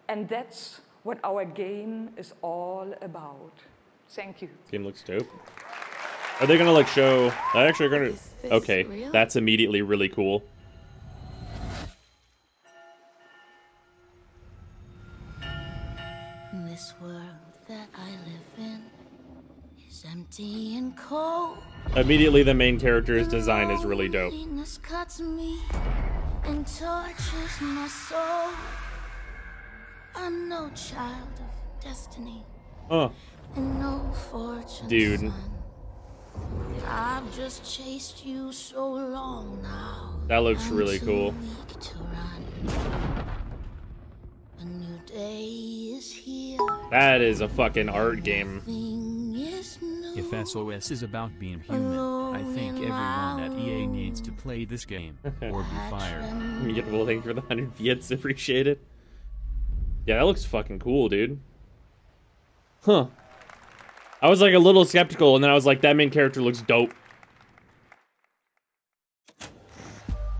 And that's what our game is all about. Thank you. This game looks dope. Are they going to like show... I actually going to... Okay, that's immediately really cool. This world that I live in is empty and cold. Immediately the main character's design is really dope. Loneliness cuts me and tortures my soul. I'm no child of destiny. Oh. And no fortune. Dude. I've just chased you so long now. That looks really cool. A new day is here. That is a fucking art game. If SOS is about being human, I think everyone at EA needs to play this game or be fired. Well, thank you for the 100 bits. Appreciate it. Yeah, that looks fucking cool, dude. Huh. I was like a little skeptical, and then I was like, that main character looks dope.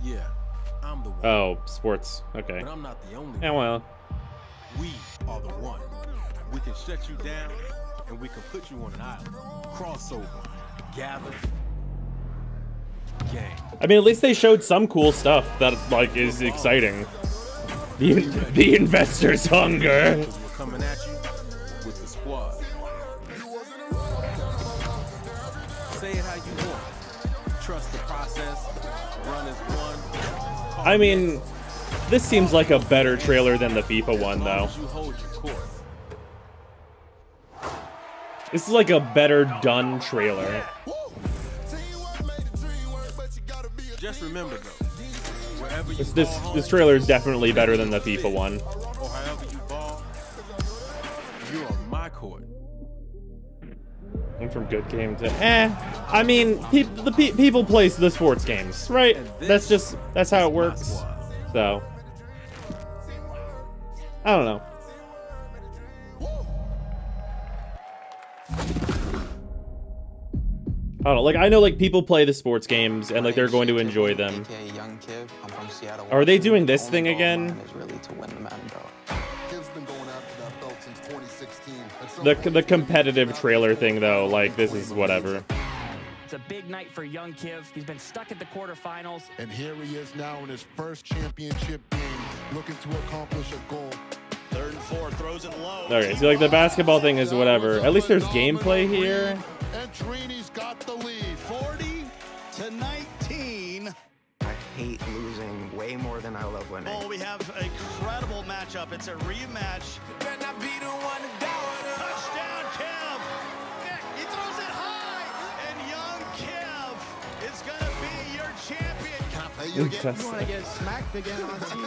Yeah, I'm the one. Oh, sports. Okay. But I'm not the only yeah, one. well. We are the one. We can shut you down, and we can put you on an island. Crossover. Gather. Gang. I mean, at least they showed some cool stuff that, like, is exciting. The investors' hunger. We're coming at you with the squad. Say it how you want. Trust the process. Run as one. I mean, this seems like a better trailer than the FIFA one, though. This is like a better done trailer. Just remember, though, wherever you This trailer is definitely better than the FIFA one. or however you ball, you're on my court. Went from good game to I mean, people play the sports games, right? That's how it works. So I don't know. I don't know. Like, I know, like, people play the sports games and like they're going to enjoy them. Are they doing this thing again? The competitive trailer thing, though, like, this is whatever. It's a big night for young Kiv. He's been stuck at the quarterfinals. And here he is now in his first championship game, looking to accomplish a goal. 3rd and 4, throws it low. Okay, so like the basketball thing is whatever. At least there's gameplay here. And Trini's got the lead, 40-19. I hate losing way more than I love winning. Oh, we have an incredible matchup. It's a rematch. Touchdown, Kev. He throws it high, and young Kev is gonna be your champion. Can I play you again? You want to get smacked again on TV?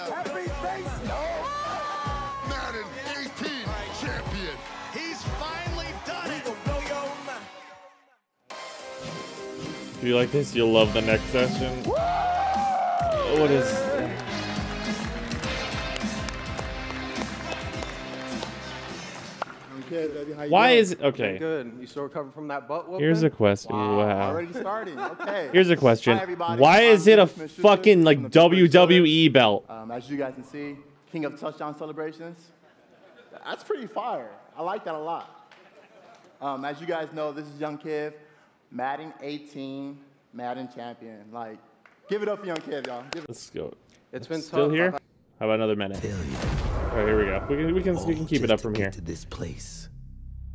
Happy face, no. Madden 18 champion. He's finally done it. If you like this, you'll love the next session. What is... Okay, baby, how you Why doing? is it... Okay. Good. You still recovering from that butt whooping? Here's a question. Wow. Already starting. Okay. Here's a question. Hi, everybody. Why is it a Smith Schuster fucking, like, from the Pittsburgh WWE belt? As you guys can see, King of Touchdown Celebrations. That's pretty fire. I like that a lot. As you guys know, this is Young Kiv, Madden 18, Madden champion. Like, give it up for Young Kiv, y'all. Let's go. It's been Still tough. here? How about another minute? All right, here we go. We can keep it up from here. To this place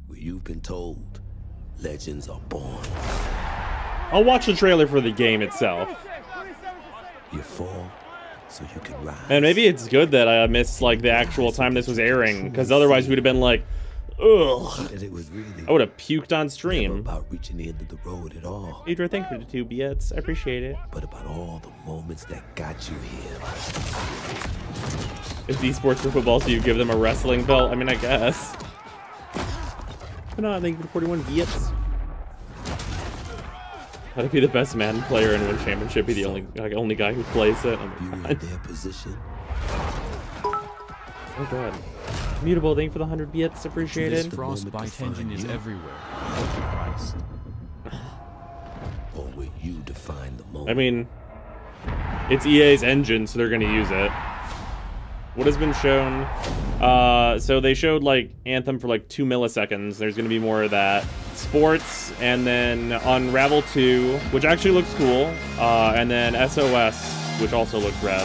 where you've been told legends are born. I'll watch the trailer for the game itself. You fall so you can rise. And maybe it's good that I missed like the actual time this was airing, because otherwise we'd have been like, ugh. That it was really I would have puked on stream. about reaching the end of the road at all. Adra, thank you for the 2 bits. I appreciate it. But about all the moments that got you here. If esports for football, so you give them a wrestling belt? I mean, I guess. But no, thank you for 41 bits. How to be the best Madden player and win championship? Be the only guy who plays it. Oh my God. Their position. Oh God. Mutable, thank you for the 100 bits. Appreciate This it. frostbite engine is everywhere. Christ. Or will you define the moment? I mean, it's EA's engine, so they're gonna use it. What has been shown? So they showed like Anthem for like 2 milliseconds. There's gonna be more of that. Sports, and then Unravel 2, which actually looks cool, and then SOS, which also looks rad.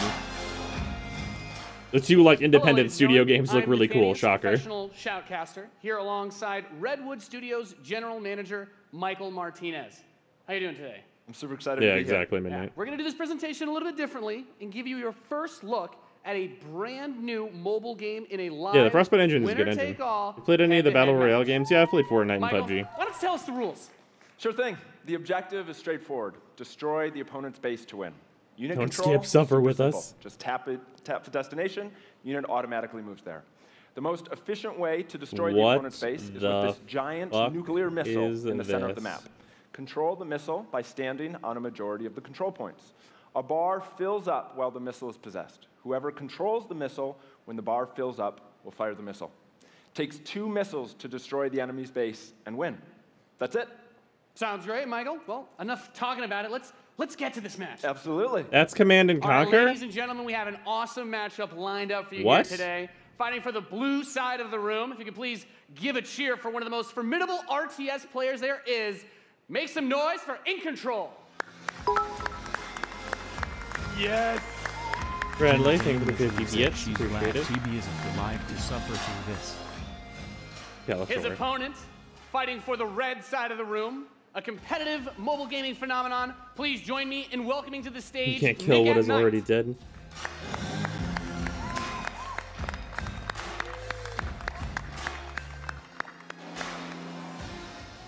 The 2 like independent studio games look really cool. Shocker. Professional shoutcaster here alongside Redwood Studios General Manager Michael Martinez. How you doing today? I'm super excited. Yeah, to be exactly, here. Midnight. We're going to do this presentation a little bit differently and give you your first look at a brand new mobile game in a live Yeah, the Frostbite engine is a good engine. winner-take-all, You played any of the Battle head-to-head Royale match. games? Yeah, I played Fortnite and Michael, PUBG. why don't you tell us the rules? Sure thing. The objective is straightforward. Destroy the opponent's base to win. Unit Don't control, skip suffer super with simple. us. Just tap the destination, unit automatically moves there. The most efficient way to destroy the What opponent's base is with the this giant fuck nuclear missile is in the center of the this? map. Control the missile by standing on a majority of the control points. A bar fills up while the missile is possessed. Whoever controls the missile when the bar fills up will fire the missile. Takes 2 missiles to destroy the enemy's base and win. That's it. Sounds great, Michael. Well, enough talking about it. Let's get to this match. Absolutely. That's Command and All right, Conquer? ladies and gentlemen, we have an awesome matchup lined up for you What? here today. Fighting for the blue side of the room. If you could please give a cheer for one of the most formidable RTS players there is. Make some noise for In Control. Yes. Friendly, thank you for the 50 She's bits. glad Appreciate it. TB isn't alive to suffer through this. Yeah, let's His over. opponent, fighting for the red side of the room, a competitive mobile gaming phenomenon. Please join me in welcoming to the stage. You can't kill Nick what at is Night. already dead.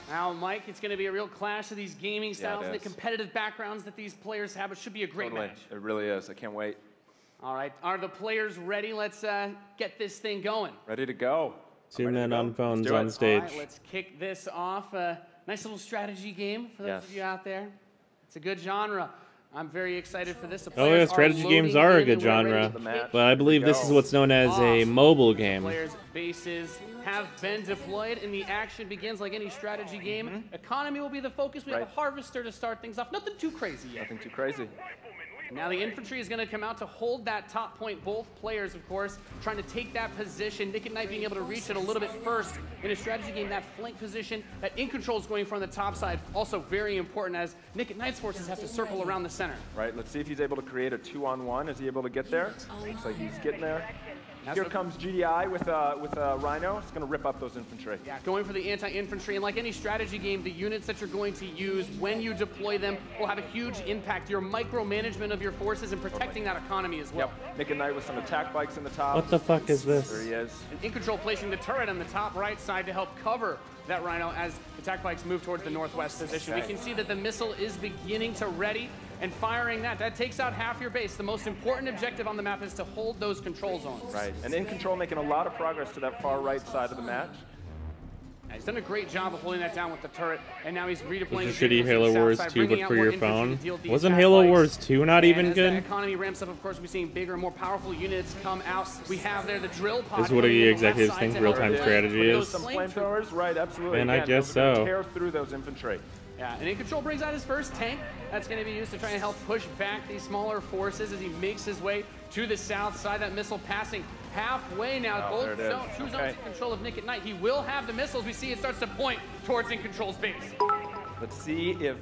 Now, Mike, it's going to be a real clash of these gaming styles and the is. competitive backgrounds that these players have. It should be a great Totally. match. It really is. I can't wait. All right, are the players ready? Let's get this thing going. Ready to go. 2 men on phones do it. on stage. All right, let's kick this off. Nice little strategy game for those of you out there. It's a good genre. I'm very excited for this. The Oh yeah, players strategy are games loading are a in, good and we're ready genre. to kick But I believe this is what's known as a mobile game. Players' bases have been deployed, and the action begins like any strategy game. Economy will be the focus. We have a harvester to start things off. Nothing too crazy yet. Nothing too crazy. Now the infantry is going to come out to hold that top point. Both players, of course, trying to take that position. Nick at Night being able to reach it a little bit first in a strategy game. That flank position that In Control is going for on the top side, also very important as Nick at Night's forces have to circle around the center. Right, let's see if he's able to create a 2-on-1. Is he able to get there? Looks like he's getting there. Here comes GDI with a Rhino. It's going to rip up those infantry. Yeah, going for the anti-infantry, and like any strategy game, the units that you're going to use when you deploy them will have a huge impact. Your micromanagement of your forces and protecting that economy as well. Yep, Nick at Night with some attack bikes in the top. What the fuck is this? There he is. And In Control placing the turret on the top right side to help cover that Rhino as attack bikes move towards the northwest position. We can see that the missile is beginning to ready and firing that. That takes out half your base. The most important objective on the map is to hold those control zones. Right, and In Control making a lot of progress to that far right side of the match. Yeah, he's done a great job of holding that down with the turret, and now he's redeploying. This is shitty Halo Wars 2, but for your phone. Wasn't Halo Wars 2 not and even as good? the economy ramps up, of course, we're seeing bigger and more powerful units come out. We have there the drill pod. This is what coming the in the left executives side think to help real-time play. strategy Look at is. those Some flamethrowers, right, absolutely. And I Again, guess those are gonna so. Tear through those infantry. Yeah, and In Control brings out his first tank. That's going to be used to try and help push back these smaller forces as he makes his way to the south side. That missile passing halfway now. Oh, Both there it is. true zones Okay. in control of Nick at Night. He will have the missiles. We see it starts to point towards In Control's base. Let's see if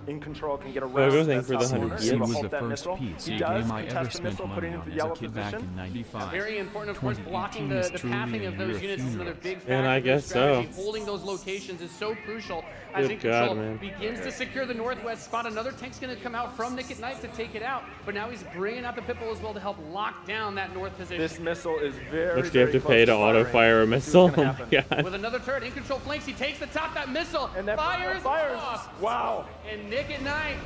In Control can get Go around thank that for the top 100 corner. gears. Able to was halt the that first missile. PC He game does I ever contest the spent missile, money putting it on into the as a yellow kid back position. in '95. Very important, of course, blocking 2018 the is pathing truly of a those year of units is funeral. another big factor. And I of your guess so. strategy. Holding those locations is so crucial as Good In Control God, man. begins to secure the northwest spot. Another tank's going to come out from Nick at Night to take it out, but now he's bringing out the Pitbull as well to help lock down that north position. This missile is very, How much do you have to very pay to close auto-fire a Let's see what's missile? gonna Oh my happen. god. With another turret, In Control flanks, he takes the top, that missile And that fires off. Wow. And Nick at Night,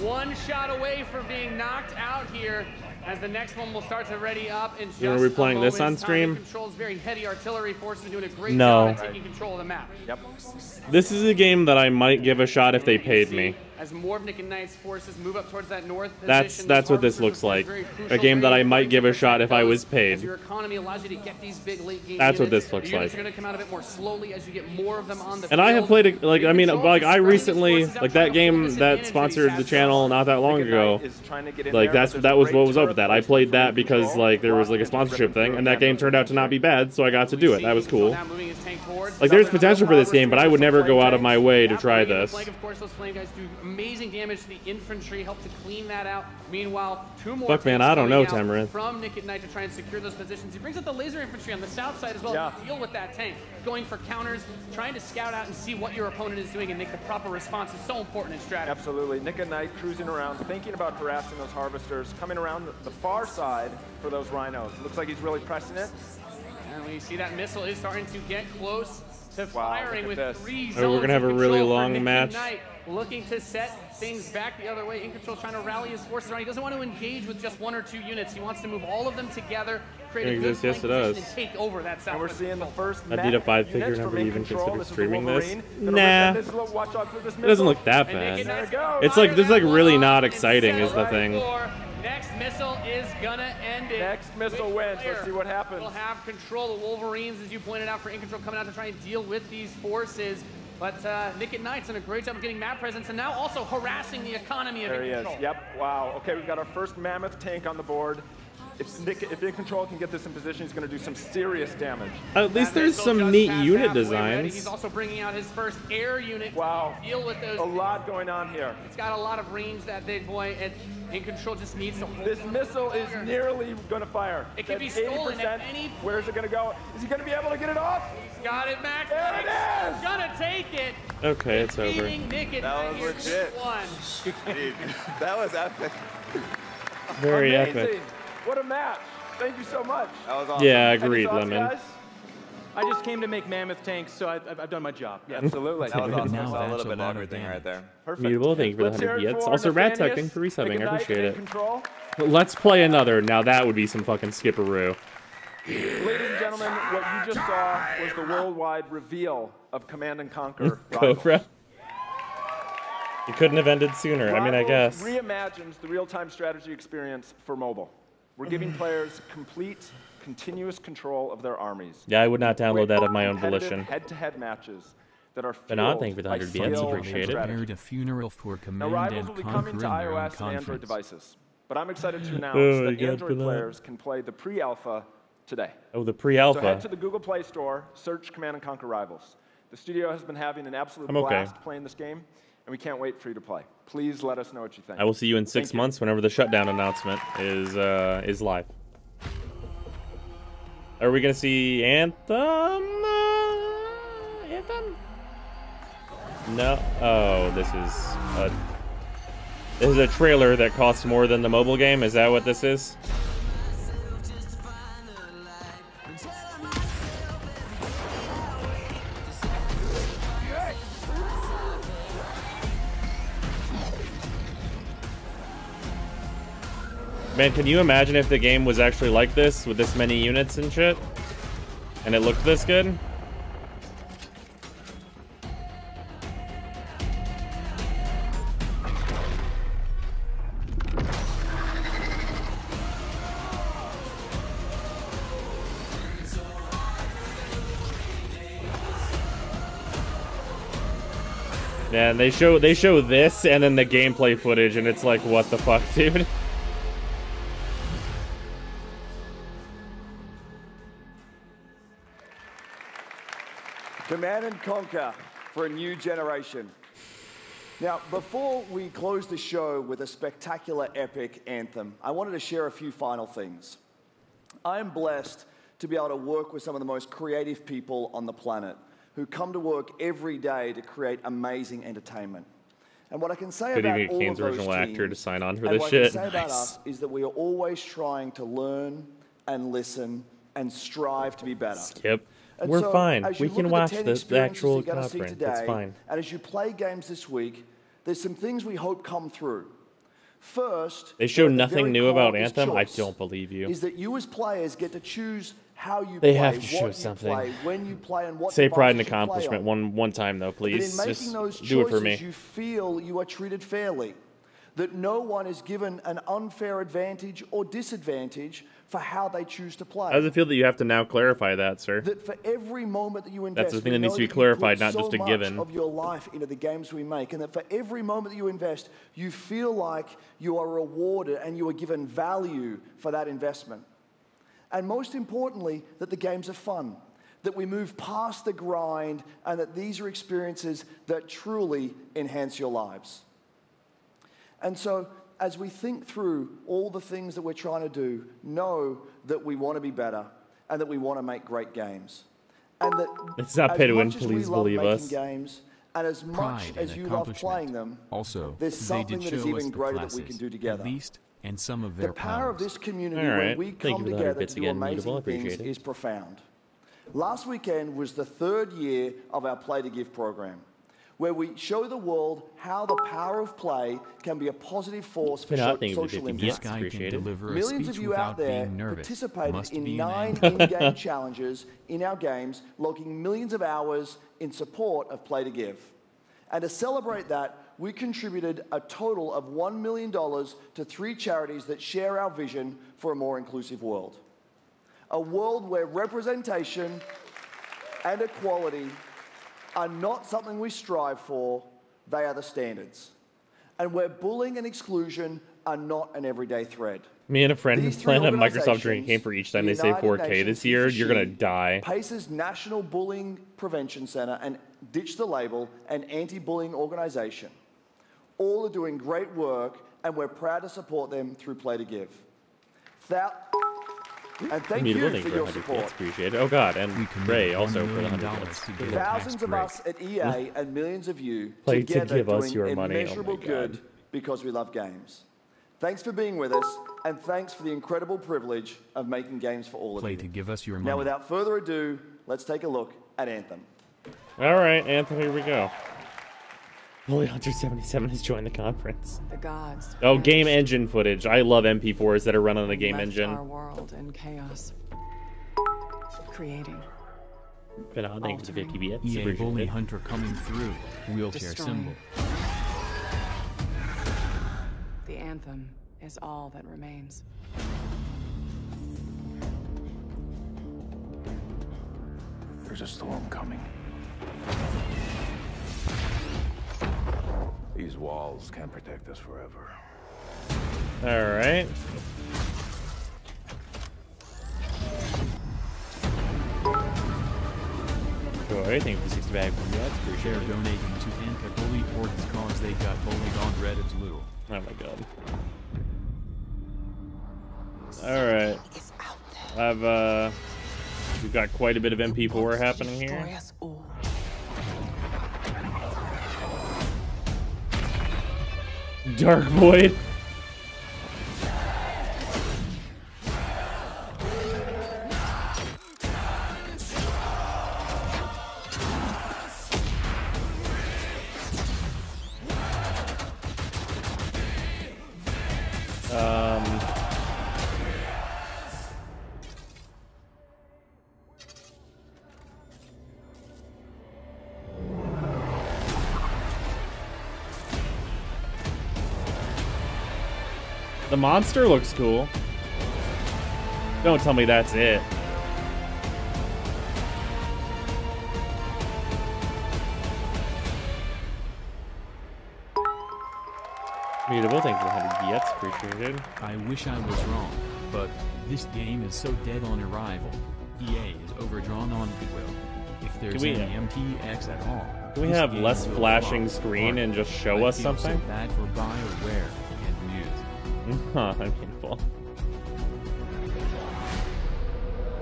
one shot away from being knocked out here as the next one will start to ready up in just You wanna be playing this on moment's time. stream? In Control's very heavy artillery forces doing a great No. job at taking control of the map. Yep. This is a game that I might give a shot if they paid me. As more of Nick and Knight's forces move up towards that north position, That's what this looks like. A game that I might give a shot if I was as paid. your economy allows you to get these big late game That's what units. this looks The units like. are going to come out a bit more slowly as you get more of them on the And I have field. played it, like, I mean, like, I recently, like, that game that sponsored the channel not that long ago, like, that was what was up with that. I played that because, like, there was, like, a sponsorship thing, and that game turned out to not be bad, so I got to do it. That was cool. Now moving his tank boards. Like, there's potential for this game, but I would never go out of my way to try this. Of course, those flame guys do amazing damage to the infantry, help to clean that out. Meanwhile, 2 more Fuck, man, I don't know, Tamarin. From Nick at Night to try and secure those positions. He brings up the laser infantry on the south side as well to deal with that tank. Going for counters, trying to scout out and see what your opponent is doing and make the proper response is so important in strategy. Absolutely. Nick at Night cruising around, thinking about harassing those harvesters, coming around the far side for those rhinos. Looks like he's really pressing it. And when you see that missile is starting to get close to firing with 3 zones. Oh, we're going to have a really long match. Knight, looking to set things back the other way. InControl trying to rally his forces around. He doesn't want to engage with just 1 or 2 units. He wants to move all of them together, create a good flank position and take over that south. And we're seeing the first I need a 5-figure number to even consider streaming this. Nah, it doesn't look that bad. It's like, this is like really not exciting is the thing. Next missile is gonna end it. Next missile wins. Let's see what happens. We'll have control. The Wolverines, as you pointed out, for InControl coming out to try and deal with these forces. But Nick at Night's done a great job of getting map presence and now also harassing the economy of InControl. There he is. Yep. Wow. Okay, we've got our first mammoth tank on the board. If InControl can get this in position, he's going to do some serious damage. At least there's some neat unit designs. He's also bringing out his first air unit. Wow. To deal with those. A lot going on here. It's got a lot of range, that big boy, and InControl just needs to hold. This missile is nearly going to fire. It can be stolen at any point. Where is it going to go? Is he going to be able to get it off? He's got it, Max. There it is. He's gonna take it. Okay, it's over. That was legit. Dude, that was epic. Very amazing. epic. What a match. Thank you so much. That was awesome. Yeah, agreed, Lemon. Guys? I just came to make mammoth tanks, so I've done my job. Yeah, absolutely. That was awesome. Now Saw a little that's bit a of lot everything right there. Perfect. Mutable, thank you for the Let's hear 100 it bits. for Also, Nathanius. Radtucking for resubbing. I appreciate it. Control. Let's play another. Now that would be some fucking skipperoo. Ladies and gentlemen, what you just saw was the worldwide reveal of Command & Conquer Cobra. You couldn't have ended sooner. I mean, I guess. Reimagines the real-time strategy experience for mobile. We're giving players complete, continuous control of their armies. Yeah, I would not download that of my own volition. Head-to-head matches that are Banana, thank you for the 100 bits. Appreciate it. Prepared a funeral for Now, Command Rivals will and be coming to Conquer in their own iOS and Android conference. devices. But I'm excited to announce Oh, that God, Android Banana. players can play the pre-alpha today. Oh, the pre-alpha. So head to the Google Play Store, search Command & Conquer Rivals. The studio has been having an absolute I'm okay. blast playing this game, and we can't wait for you to play. Please let us know what you think. I will see you in 6 months whenever the shutdown announcement is live. Are we gonna see Anthem? Anthem? No. Oh, this is a trailer that costs more than the mobile game. Is that what this is? Man, can you imagine if the game was actually like this, with this many units and shit? And it looked this good? Man, they show this and then the gameplay footage and it's like, what the fuck, dude? Command & Conquer for a new generation. Now, before we close the show with a spectacular epic anthem, I wanted to share a few final things. I am blessed to be able to work with some of the most creative people on the planet who come to work every day to create amazing entertainment. And what I can say Could about even get all Kane's of those original teams, actor to sign on for and this what shit. I can say about us is that we are always trying to learn and listen and strive to be better. Skip. And We're so, fine. as you We can look at watch the 10 the experiences actual you're gonna see conference. today, It's fine. And as you play games this week, there's some things we hope come through. First, They show at the nothing very new core about of this Anthem? I choice don't believe you. Is that you as players get to choose how you They play, have to show what you something. play, when you play, and what Say pride and devices you play accomplishment on. one time though, But in please. making Just those do it for me. choices, you feel you are treated fairly, that no one is given an unfair advantage or disadvantage for how they choose to play. How does it feel that you have to now clarify that, sir? That for every moment that you invest, That's the thing we that needs know to be that you clarified, put not so just a much given. of your life into the games we make, and that for every moment that you invest, you feel like you are rewarded and you are given value for that investment. And most importantly, that the games are fun. that we move past the grind, and that these are experiences that truly enhance your lives. And so, as we think through all the things that we're trying to do, know that we want to be better and that we want to make great games. And that it's not Pidwin, please believe us. Games, and as much as you love playing them, also, there's something that is even greater that we can do together. At least, and some of their the power of this community when we come together to do amazing things is profound. Last weekend was the 3rd year of our Play to Give program, where we show the world how the power of play can be a positive force for social impact. Millions of you out there participated in 9 in-game challenges in our games, logging millions of hours in support of Play to Give. And to celebrate that, we contributed a total of $1 million to 3 charities that share our vision for a more inclusive world. A world where representation and equality are not something we strive for, they are the standards. And where bullying and exclusion are not an everyday thread. Me and a friend plan a Microsoft drink game for each time they say 4K this year. You're going to die. Pace's National Bullying Prevention Center and Ditch the Label, an anti-bullying organization. All are doing great work, and we're proud to support them through Play to Give. And thank you for your support. Appreciate it. Oh God, and Ray also for the $100. Thousands of us at EA and millions of you together doing immeasurable good because we love games. Thanks for being with us, and thanks for the incredible privilege of making games for all of you. Play to give us your money. Now, without further ado, let's take a look at Anthem. All right, Anthem, here we go. Bully Hunter 77 has joined the conference. The gods. Oh, game engine footage. I love MP4s that are run on the game engine. Our world in chaos. Creating. But I'll thank you for 50 bits. EA Bully Hunter coming through. Wheelchair symbol. The anthem is all that remains. There's a storm coming. These walls can't protect us forever. All right. Boy, thank you for 60 bags from that. Appreciate it. Donating to anti-bully orgs cause they got bullied on Reddit's Lou. Oh my God. All right. We've got quite a bit of MP4 happening here. Dark Void. The monster looks cool. Don't tell me that's it. Mutable, thank you for the 100 BS, appreciated. I wish I was wrong, but this game is so dead on arrival. EA is overdrawn on goodwill. If there's any MTX at all. Can we have less flashing screen and just show us something? So bad for BioWare and Muse. Huh, I'm painful.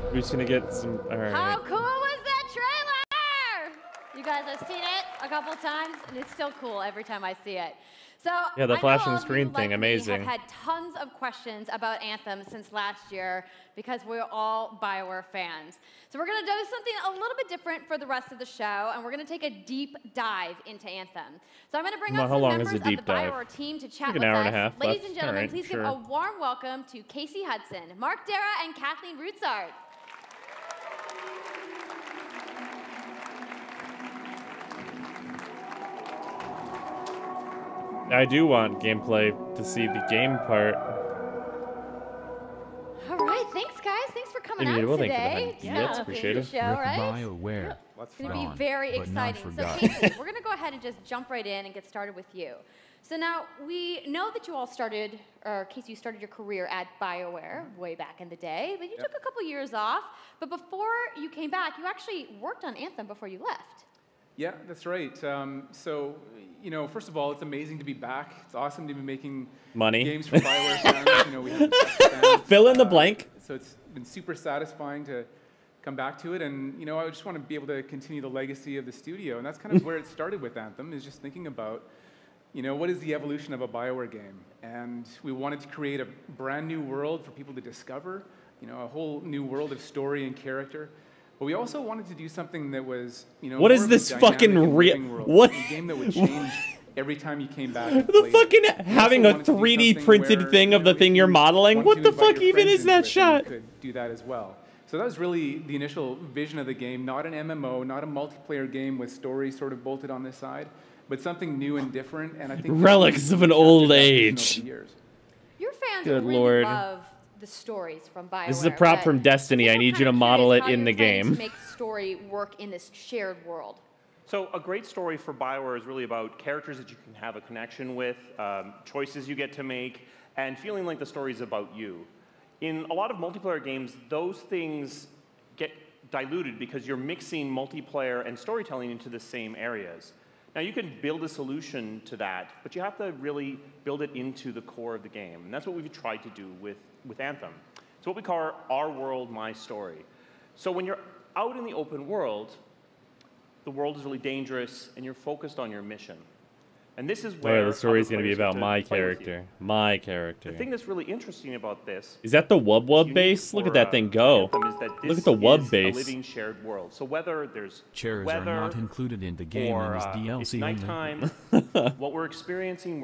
We're just gonna get some. Alright. How cool was that trailer? You guys have seen it a couple times, and it's still cool every time I see it. So yeah, the flashing screen like thing, amazing. I've had tons of questions about Anthem since last year because we're all BioWare fans. So we're gonna do something a little bit different for the rest of the show, and we're gonna take a deep dive into Anthem. So I'm gonna bring up some members of the BioWare team to chat with us. Ladies and gentlemen, please give a warm welcome to Casey Hudson, Mark Dara, and Kathleen Rutzart. I do want gameplay to see the game part. All right, thanks guys. Thanks for coming out today. Yeah, appreciate it. Show, right? BioWare. It's going to be very exciting. So Casey, we're going to go ahead and just jump right in and get started with you. So now, we know that you all started, or Casey, you started your career at BioWare way back in the day, but you took a couple years off. But before you came back, you actually worked on Anthem before you left. Yeah, that's right. So, you know, first of all, it's amazing to be back. It's awesome to be making money games for BioWare fans. You know, we have fans, fill in the blank. So it's been super satisfying to come back to it, and you know, I just want to be able to continue the legacy of the studio, and that's kind of where it started with Anthem. Is just thinking about, you know, what is the evolution of a BioWare game, and we wanted to create a brand new world for people to discover. You know, a whole new world of story and character. But we also wanted to do something that was, you know, what is this fucking real? What? A game that would change every time you came back. The fucking having a 3D printed thing of the thing you're modeling. What the fuck even is that shot? You could do that as well. So that was really the initial vision of the game. Not an MMO, not a multiplayer game with story sort of bolted on this side, but something new and different. And I think relics of an old age. Your fans Good really Lord. love the stories from BioWare. This is a prop from Destiny. I need you to model it in the game. To make story work in this shared world. So a great story for BioWare is really about characters that you can have a connection with, choices you get to make, and feeling like the story is about you. In a lot of multiplayer games, those things get diluted because you're mixing multiplayer and storytelling into the same areas. Now, you can build a solution to that, but you have to really build it into the core of the game. And that's what we've tried to do with Anthem. It's what we call our world, my story. So when you're out in the open world, the world is really dangerous, and you're focused on your mission. And this is where the story is going to be about my character. My character. The thing that's really interesting about this is that the Wub Wub base. Look at that thing go. Look at the Wub base. A living shared world. So whether there's chairs weather are not included in the game and is DLC it's nighttime, what we're experiencing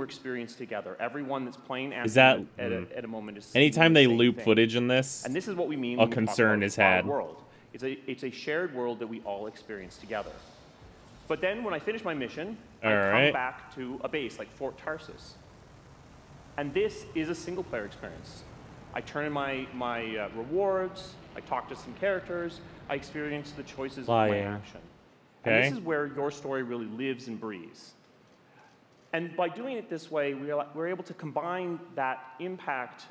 together. Everyone that's playing is that at a moment is anytime they loop footage in this, and this is what we mean. A concern is had. World. It's a shared world that we all experience together. But then when I finish my mission, I come back to a base like Fort Tarsus. And this is a single-player experience. I turn in my rewards, I talk to some characters, I experience the choices of my action. And this is where your story really lives and breathes. And by doing it this way, we're able to combine that impact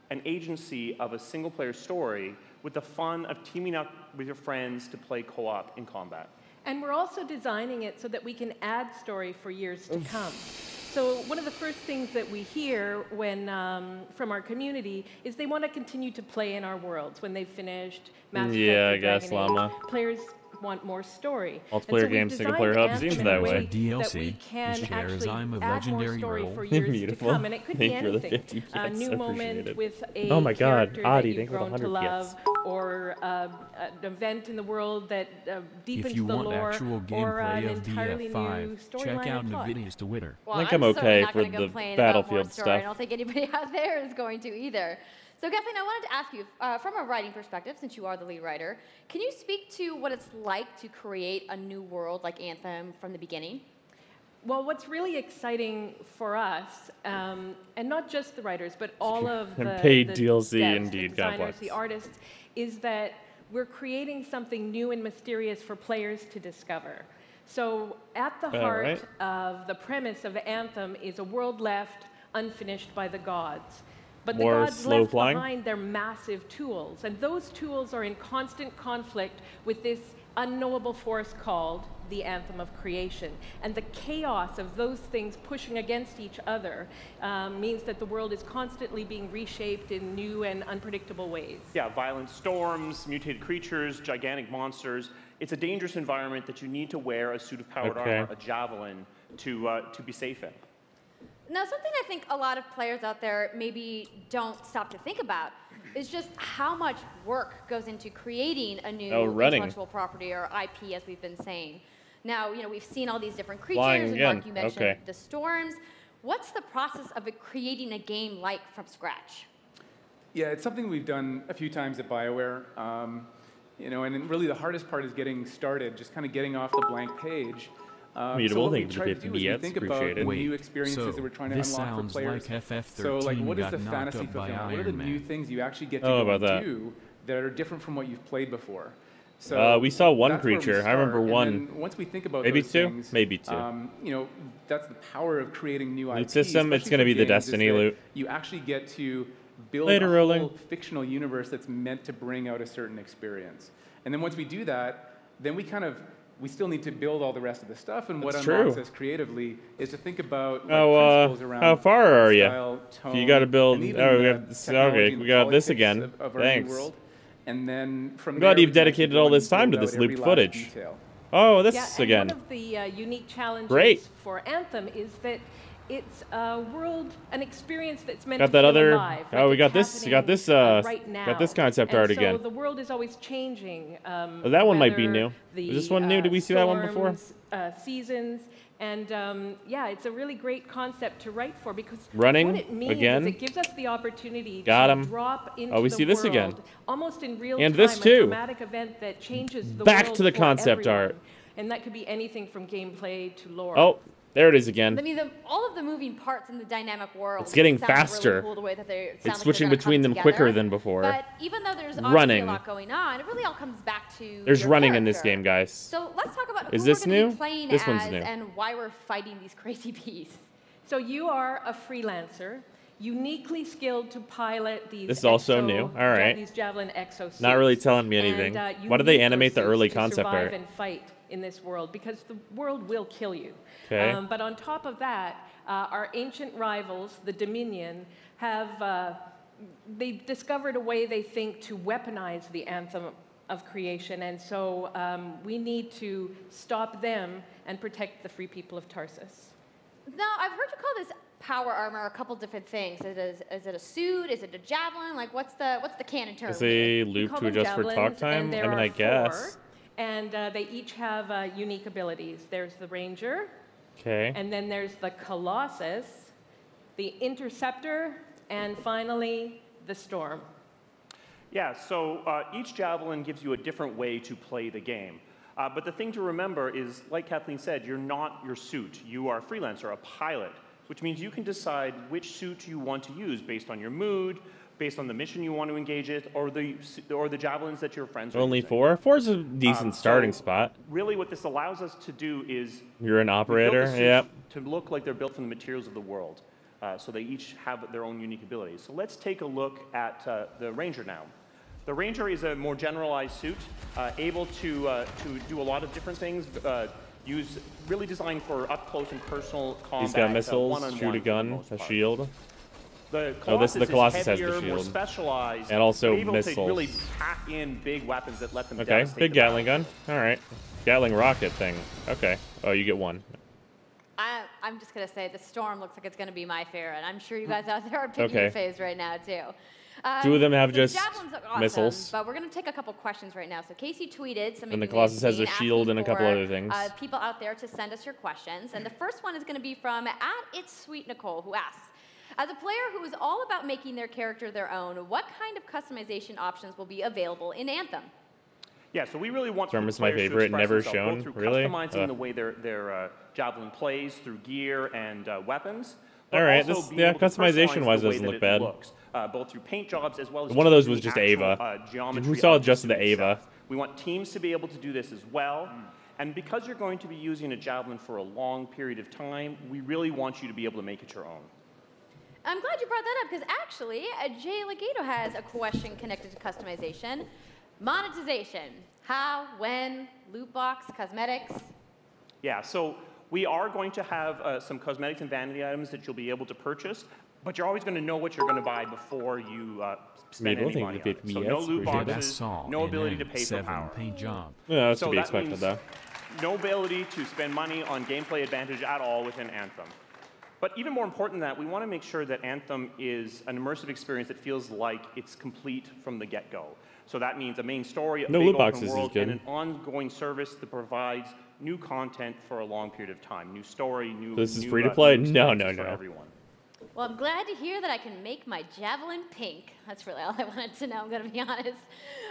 and agency of a single-player story with the fun of teaming up with your friends to play co-op in combat. And we're also designing it so that we can add story for years to come. So one of the first things that we hear when from our community is they want to continue to play in our worlds when they've finished Mass Effect I guess, Llama. Players want more story. Multiplayer games, single-player hub seems that way. DLC, shares I'm a legendary role. Beautiful. And it could be anything. A new moment with a oh my God, character Adi, that you've grown to love, or an event in the world that deepens the lore, if you want actual gameplay of BF5, check out Nvidia's Twitter. Well, I think I'm okay for the Battlefield stuff. I don't think anybody out there is going to either. So Kathleen, I wanted to ask you, from a writing perspective, since you are the lead writer, can you speak to what it's like to create a new world like Anthem from the beginning? Well, what's really exciting for us, and not just the writers, but all of the paid the DLC, devs, indeed, the designers, the artists, is that we're creating something new and mysterious for players to discover. So at the heart of the premise of Anthem is a world left unfinished by the gods. But the gods left behind their massive tools, and those tools are in constant conflict with this unknowable force called the Anthem of Creation. And the chaos of those things pushing against each other means that the world is constantly being reshaped in new and unpredictable ways. Yeah, violent storms, mutated creatures, gigantic monsters. It's a dangerous environment that you need to wear a suit of powered armor, a javelin, to be safe in. Now, something I think a lot of players out there maybe don't stop to think about is just how much work goes into creating a new intellectual property, or IP, as we've been saying. Now, you know, we've seen all these different creatures, and like you mentioned, the storms. What's the process of creating a game like from scratch? Yeah, it's something we've done a few times at BioWare. You know, and really the hardest part is getting started, just kind of getting off the blank page. So what we try to do is we think about the new experiences that we're trying to unlock for players. Like FF13 so, like, what is the fantasy fulfillment? What are the new things you actually get to go do that are different from what you've played before? So we saw one that's where we creature. I start. remember And one. then once we think about maybe those two, things, maybe two. You know, that's the power of creating new Loot IPs. system, it's especially gonna for be the games, is Destiny that loot. You actually get to build Later, a Rolling. whole fictional universe that's meant to bring out a certain experience. And then once we do that, then we still need to build all the rest of the stuff. And what That's unlocks true. us creatively is to think about How principles around far are you? style, tone, You got to build. and even, Oh, we uh, got technology okay. and We got this politics again. of our new Thanks. world. And then from I'm there, glad we you've can actually dedicated go all and this time to build this out every looped last footage. detail. Oh, this Yeah, again. and one of the unique challenges Great. for Anthem is that it's a world, an experience that's meant Got to that feel other. alive. Oh, like we got it's this. You got happening, this. right now. Got this concept And art so again. the world is always changing. Oh, that one might be weather, new. The, Is this one new? Did we see that one before? storms, seasons. And yeah, it's a really great concept to write for because Running what it means again. is it gives us the opportunity Got to 'em. drop into Oh, we the see this world, again. almost in real And time, this a too. dramatic event that changes the Back world to the for concept everyone. art. And that could be anything from gameplay to lore. Oh, there it is again. I mean, all of the moving parts in the dynamic world. It's getting sound really faster. cool the way that they sound It's like switching they're gonna between come them quicker together. than before. But even though there's obviously Running. a lot going on, it really all comes back to There's your running in this character. game, guys. So let's talk about Is who this we're going to new? be playing This as one's new. and why we're fighting these crazy beasts. So you are a freelancer, uniquely skilled to pilot these. This is also new. All right. These Javelin exosuits. Not really telling me anything. And, you Why did they need animate those the early suits to concept survive art? and fight in this world because the world will kill you. 'Kay. But on top of that, our ancient rivals, the Dominion, have they've discovered a way they think to weaponize the anthem of creation, and so we need to stop them and protect the free people of Tarsus. Now, I've heard you call this power armor a couple different things. Is it a suit? Is it a javelin? Like, what's the canon term? Is a We loop call to them adjust for talk javelins, time? and there I mean, are I guess. 4, and they each have unique abilities. There's the Ranger, Okay. and then there's the Colossus, the Interceptor, and finally the Storm. Yeah, so each javelin gives you a different way to play the game. But the thing to remember is, like Kathleen said, you're not your suit. You are a freelancer, a pilot, which means you can decide which suit you want to use based on your mood, based on the mission you want to engage in, or the javelins that your friends are Only using. 4? 4 is a decent starting spot. Really what this allows us to do is You're an we build operator. the suits Yep. to look like they're built from the materials of the world. So they each have their own unique abilities. So let's take a look at the Ranger now. The Ranger is a more generalized suit, able to do a lot of different things, really designed for up-close and personal combat. He's got missiles, one-on-one shoot a for the gun, most a part. shield. The Oh, this the Colossus is has heavier, the more shield. specialized, And also but able missiles. to really pack in big weapons that let them Okay, devastate big the Gatling battle. gun. All right. Gatling rocket thing. Okay. Oh, you get one. I'm just going to say the Storm looks like it's going to be my favorite. I'm sure you guys out there are picking Okay. your faves right now, too. 2 of them have So just javelins are awesome, missiles. But we're going to take a couple questions right now. So Casey tweeted some And the information Colossus has a asking shield and a couple for, other things. People out there to send us your questions. And the first one is going to be from @It'sSweetNicole, who asks, as a player who is all about making their character their own, what kind of customization options will be available in Anthem? Yeah, so we really want Storm is the my players to favorite, express never themselves, shown, both through really? customizing the way their javelin plays through gear and weapons. but All right, also this being yeah, able to customization-wise personalize the way doesn't that look it bad. looks, both through paint jobs as well as One of those through was the just actual, Ava. geometry Who saw of the just suit the Ava? itself. We want teams to be able to do this as well. And because you're going to be using a javelin for a long period of time, we really want you to be able to make it your own. I'm glad you brought that up because actually, Jay Legato has a question connected to customization. Monetization. How, when, loot box, cosmetics. Yeah, so we are going to have some cosmetics and vanity items that you'll be able to purchase, but you're always going to know what you're going to buy before you spend any money on it. So no loot boxes, no ability to pay for power. Paint job. Yeah, that's So to be that expected, means though. no ability to spend money on gameplay advantage at all within Anthem. But even more important than that, we want to make sure that Anthem is an immersive experience that feels like it's complete from the get-go. So that means a main story, a No big loot open boxes is world, good. and an ongoing service that provides new content for a long period of time. New story, new. This is new, free to play? new No, experiences no, for no. everyone. Well, I'm glad to hear that I can make my javelin pink. That's really all I wanted to know, I'm going to be honest.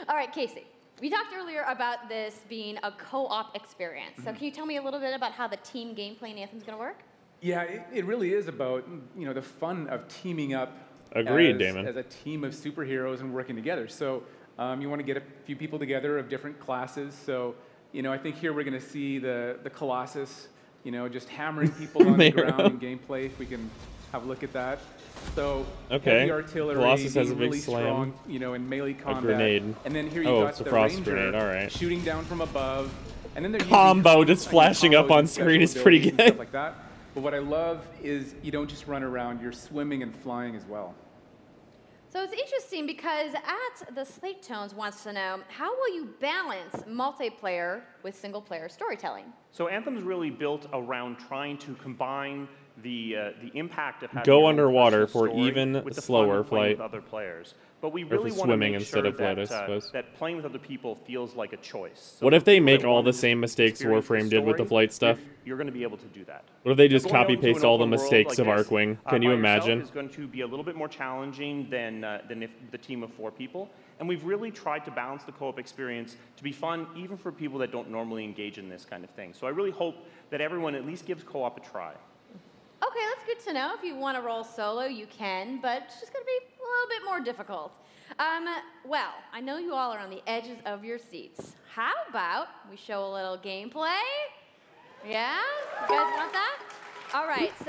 All right, Casey. We talked earlier about this being a co-op experience. So can you tell me a little bit about how the team gameplay in Anthem is going to work? Yeah, it really is about the fun of teaming up Agreed, as, Damon. as a team of superheroes and working together. So You want to get a few people together of different classes. So, you know, I think here we're going to see the Colossus, you know, just hammering people on the ground in gameplay. If we can have a look at that. So, heavy artillery, Colossus has a big really slam. strong, you know, in melee combat. A grenade. And then here you oh, got it's a the frost ranger grenade. All right. shooting down from above. And then they're Combo just flashing up on screen is pretty good. Stuff like that. But what I love is you don't just run around, you're swimming and flying as well. So it's interesting because at the Slate Tones wants to know, how will you balance multiplayer with single-player storytelling? So Anthem's really built around trying to combine the impact of having Go your own underwater personal for story even with the slower fun of playing flight. with other players. But we Or really for want to swimming make instead sure of flight, I that, suppose. that playing with other people feels like a choice. So What if for they people make that all want the to same mistakes experience the Warframe did with the story, flight stuff? You're going to be able to do that. What if they just Going out copy into an paste all the open world mistakes like of this, Arcwing? Can you by yourself imagine? Is going to be a little bit more challenging than if the team of 4 people. And we've really tried to balance the co-op experience to be fun, even for people that don't normally engage in this kind of thing. So I really hope that everyone at least gives co-op a try. Okay, that's good to know. If you want to roll solo, you can, but it's just going to be a little bit more difficult. Well, I know you all are on the edges of your seats. How about we show a little gameplay? Yeah? You guys want that? All right, so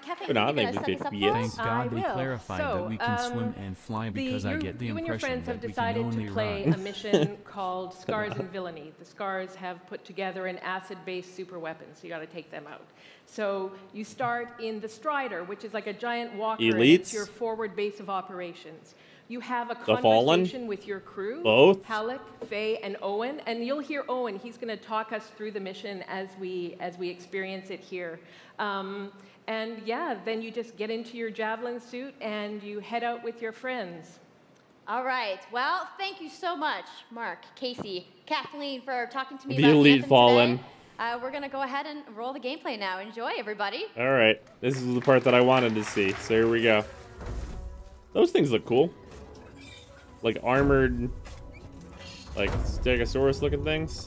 Kathleen, are you going to set this up for us? Thank God they clarified that we can swim and fly because I get the you and your impression friends have that we can decided only to play run. a mission called Scars and Villainy. The Scars have put together an acid-based super weapon, so you got to take them out. So you start in the Strider, which is like a giant walker. And Elites? it's your forward base of operations. You have a The Fallen? conversation with your crew, Both? Halleck, Faye, and Owen, and you'll hear Owen. He's going to talk us through the mission as we experience it here. And yeah, then you just get into your Javelin suit and you head out with your friends. All right. Well, thank you so much, Mark, Casey, Kathleen, for talking to me The about Elite Anthem Fallen. today. We're going to go ahead and roll the gameplay now. Enjoy, everybody. All right. This is the part that I wanted to see. So here we go. Those things look cool. Like armored, like Stegosaurus looking things.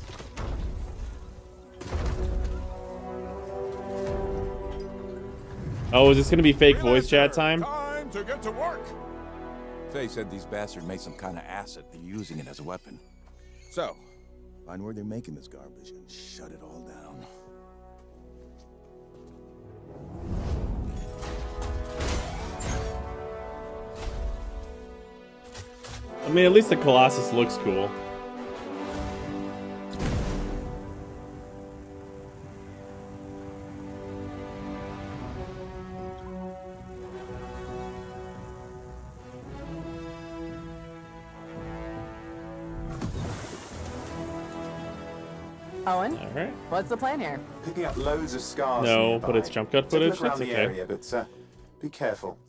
Oh, is this gonna be fake voice chat time? Time to get to work. Faye said these bastards made some kind of acid. They're using it as a weapon. So, find where they're making this garbage and shut it all down. I mean, at least the Colossus looks cool. Owen, All right. what's the plan here? Picking up loads of scars. No, nearby. but it's jump cut Take a footage. look around That's the okay. area, but be careful.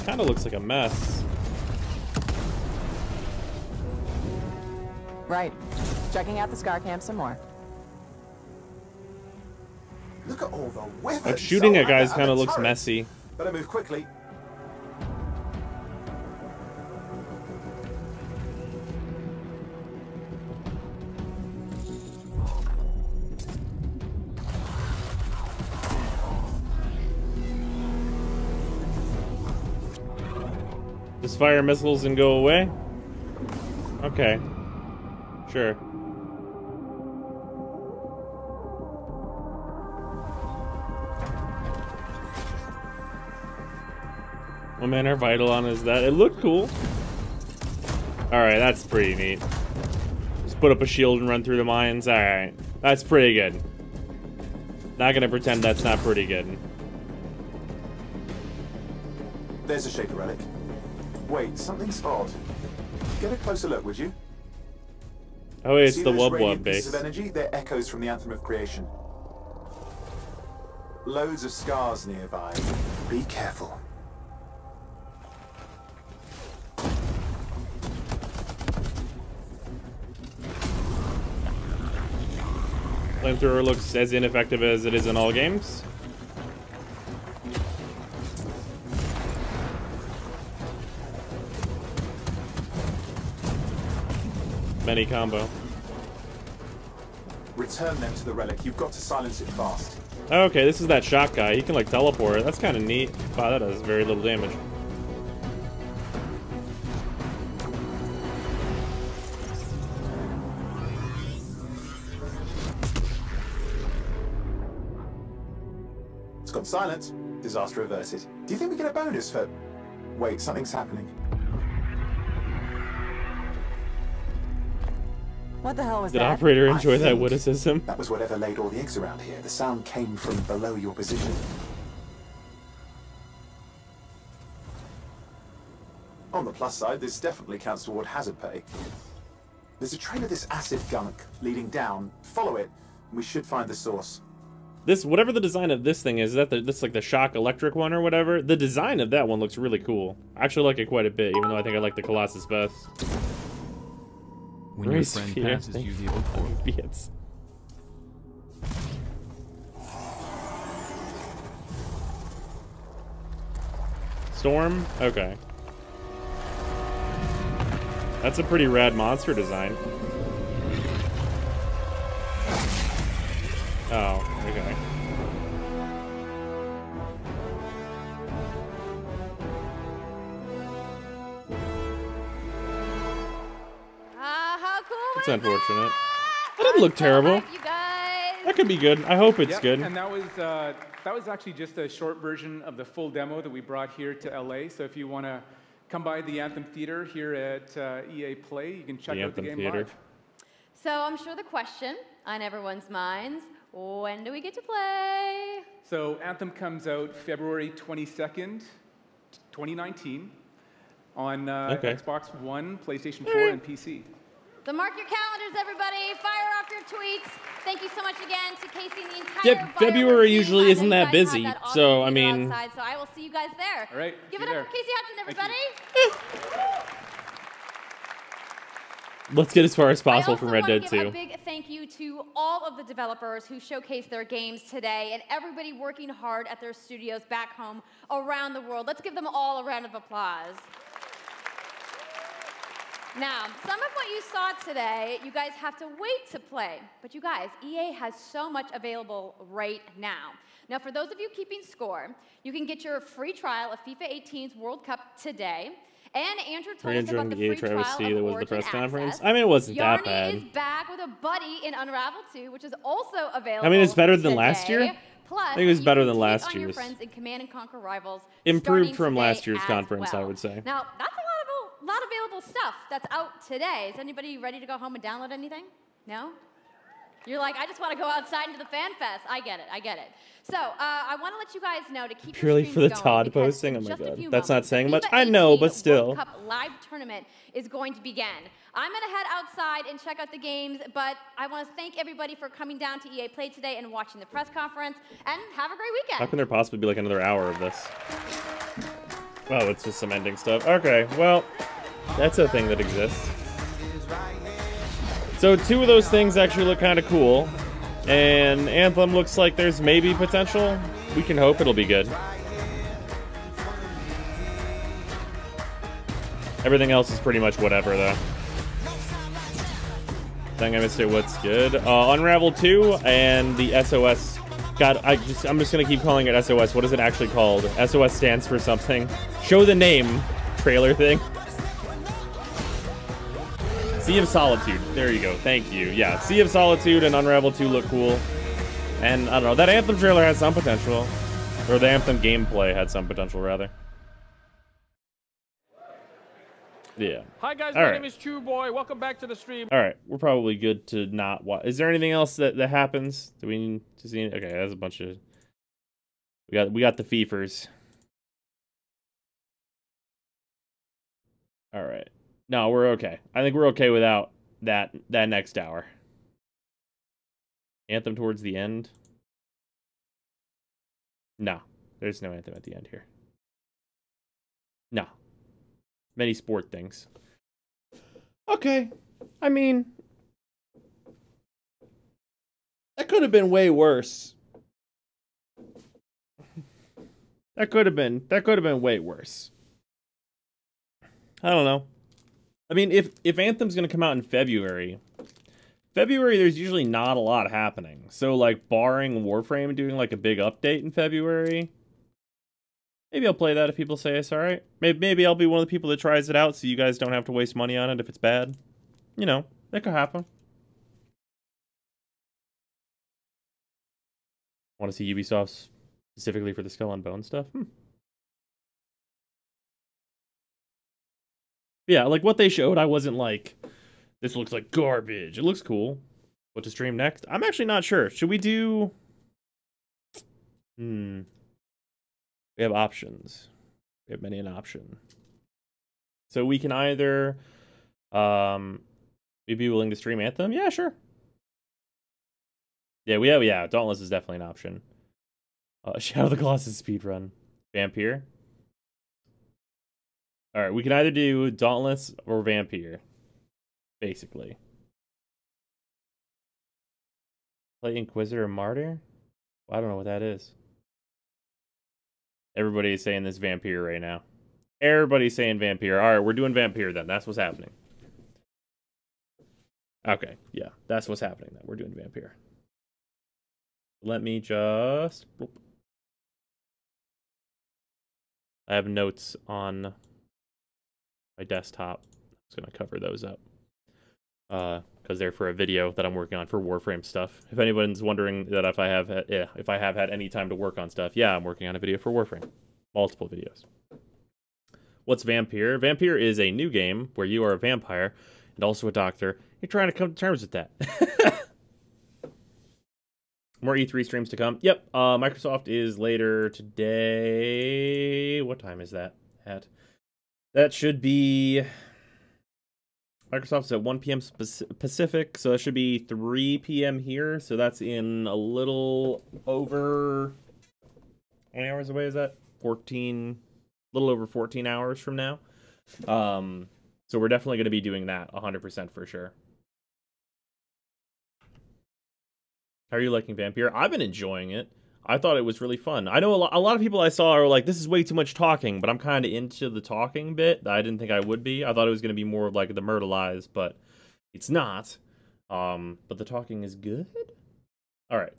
Kind of looks like a mess. Right. Checking out the Scar Camp some more. Look at all the weapons. Like shooting Oh, at guys and kind of the looks turrets. messy. Better move quickly. Just fire missiles and go away? Okay. Sure. What manner of Eidolon is that? It looked cool. Alright, that's pretty neat. Just put up a shield and run through the mines. Alright. That's pretty good. Not gonna pretend that's not pretty good. There's a Shaper relic. Wait, something's odd. Get a closer look, would you? Oh, it's See the those Wub radiant Wub pieces base. of energy? They're echoes from the Anthem of Creation. Loads of scars nearby. Be careful. Flamethrower looks as ineffective as it is in all games. Many combo. Return them to the relic. You've got to silence it fast. Okay, this is that shock guy. He can like teleport. That's kind of neat. Wow, that does very little damage. It's gone silent. Disaster averted. Do you think we get a bonus for... Wait, something's happening. What the hell was Did that? operator enjoy that witticism? That was whatever laid all the eggs around here. The sound came from below your position. On the plus side, this definitely counts toward hazard pay. There's a trail of this acid gunk leading down. Follow it, and we should find the source. This, whatever the design of this thing is that this like the shock electric one or whatever? The design of that one looks really cool. I actually like it quite a bit, even though I think I like the Colossus best. When your friend passes you the old bits. Storm? Okay. That's a pretty rad monster design. Oh, okay. How cool It's unfortunate. That didn't look terrible. You guys. That could be good. I hope it's good. And that was actually just a short version of the full demo that we brought here to LA. So if you want to come by the Anthem Theater here at EA Play, you can check out the game live. So I'm sure the question on everyone's minds, when do we get to play? So Anthem comes out February 22nd, 2019 on Xbox One, PlayStation 4, and PC. So mark your calendars, everybody. Fire off your tweets. Thank you so much again to Casey and the entire February usually isn't that busy, so I mean. Outside, so I will see you guys there. All right. Give it up for Casey Hudson, everybody. Let's get as far as possible from Red Dead 2. I also want to give a big thank you to all of the developers who showcased their games today and everybody working hard at their studios back home around the world. Let's give them all a round of applause. Now, some of what you saw today, you guys have to wait to play. But you guys, EA has so much available right now. Now, for those of you keeping score, you can get your free trial of FIFA 18's World Cup today. And Andrew told us about the free trial of that was the press Origin conference. Access. I mean, it wasn't Yarny that bad. is back with a buddy in Unravel 2, which is also available. I mean, it's better than today. last year. Plus, I think it was better than last on your year's. friends in Command and Conquer Rivals. Improved from starting last today year's as conference, well. I would say. Now, that's a lot of available stuff that's out today. Is anybody ready to go home and download anything? No? You're like, I just want to go outside into the fan fest. I get it. I get it. So I want to let you guys know to keep Purely your for the streams going Todd posting? Oh my just a god. few That's not moments, saying the much. FIFA I know, 18 but still. World Cup live tournament is going to begin. I'm going to head outside and check out the games, but I want to thank everybody for coming down to EA Play today and watching the press conference, and have a great weekend. How can there possibly be like another hour of this? Oh, it's just some ending stuff. Okay, well, that's a thing that exists. So two of those things actually look kind of cool. And Anthem looks like there's maybe potential. We can hope it'll be good. Everything else is pretty much whatever, though. I think I missed it. What's good? Unravel 2 and the SOS. God, I'm just gonna keep calling it SOS. What is it actually called? SOS stands for something. Show the name. Trailer thing. Sea of Solitude. There you go. Thank you. Yeah, Sea of Solitude and Unravel 2 look cool. And I don't know, that Anthem trailer had some potential. Or the Anthem gameplay had some potential, rather. Yeah. Hi guys, All my right. name is True Boy. Welcome back to the stream. All right, we're probably good to not watch. Is there anything else that happens? Do we need to see? Okay, that's a bunch of. We got the Fiefers. All right. No, we're okay. I think we're okay without that next hour. Anthem towards the end. No, there's no Anthem at the end here. No. Many sport things. Okay. I mean, that could have been way worse. That could have been way worse. I don't know. I mean, if Anthem's going to come out in February, February, there's usually not a lot happening. So, like, barring Warframe doing, like, a big update in February, maybe I'll play that if people say it's alright. Maybe I'll be one of the people that tries it out so you guys don't have to waste money on it if it's bad. You know, that could happen. Want to see Ubisoft specifically for the Skull and Bone stuff? Yeah, like, what they showed, I wasn't like, this looks like garbage. It looks cool. What to stream next? I'm actually not sure. Should we do... We have options. We have many an option. So we can either... we'd be willing to stream Anthem? Yeah, sure. Yeah, Dauntless is definitely an option. Shadow of the Colossus speedrun. Vampire? Alright, we can either do Dauntless or Vampire. Basically. Play Inquisitor or Martyr? Well, I don't know what that is. Everybody is saying this Vampire right now. Everybody's saying Vampire. Alright, we're doing Vampire then. That's what's happening. Okay, yeah. That's what's happening then. We're doing Vampire. Let me just... I have notes on my desktop. I'm just going to cover those up. Because they're for a video that I'm working on for Warframe stuff. If anyone's wondering that if I have had any time to work on stuff, yeah, I'm working on a video for Warframe. Multiple videos. What's Vampire? Vampire is a new game where you are a vampire and also a doctor. You're trying to come to terms with that. More E3 streams to come. Yep, Microsoft is later today. What time is that at? That should be... Microsoft's at 1 p.m. Pacific, so that should be 3 p.m. here. So that's in a little over... How many hours away is that? 14... A little over 14 hours from now. So we're definitely going to be doing that 100% for sure. How are you liking Vampire? I've been enjoying it. I thought it was really fun. I know a lot of people I saw are like, this is way too much talking, but I'm kind of into the talking bit. I didn't think I would be. I thought it was going to be more of like the Myrtleize, but it's not. But the talking is good. All right.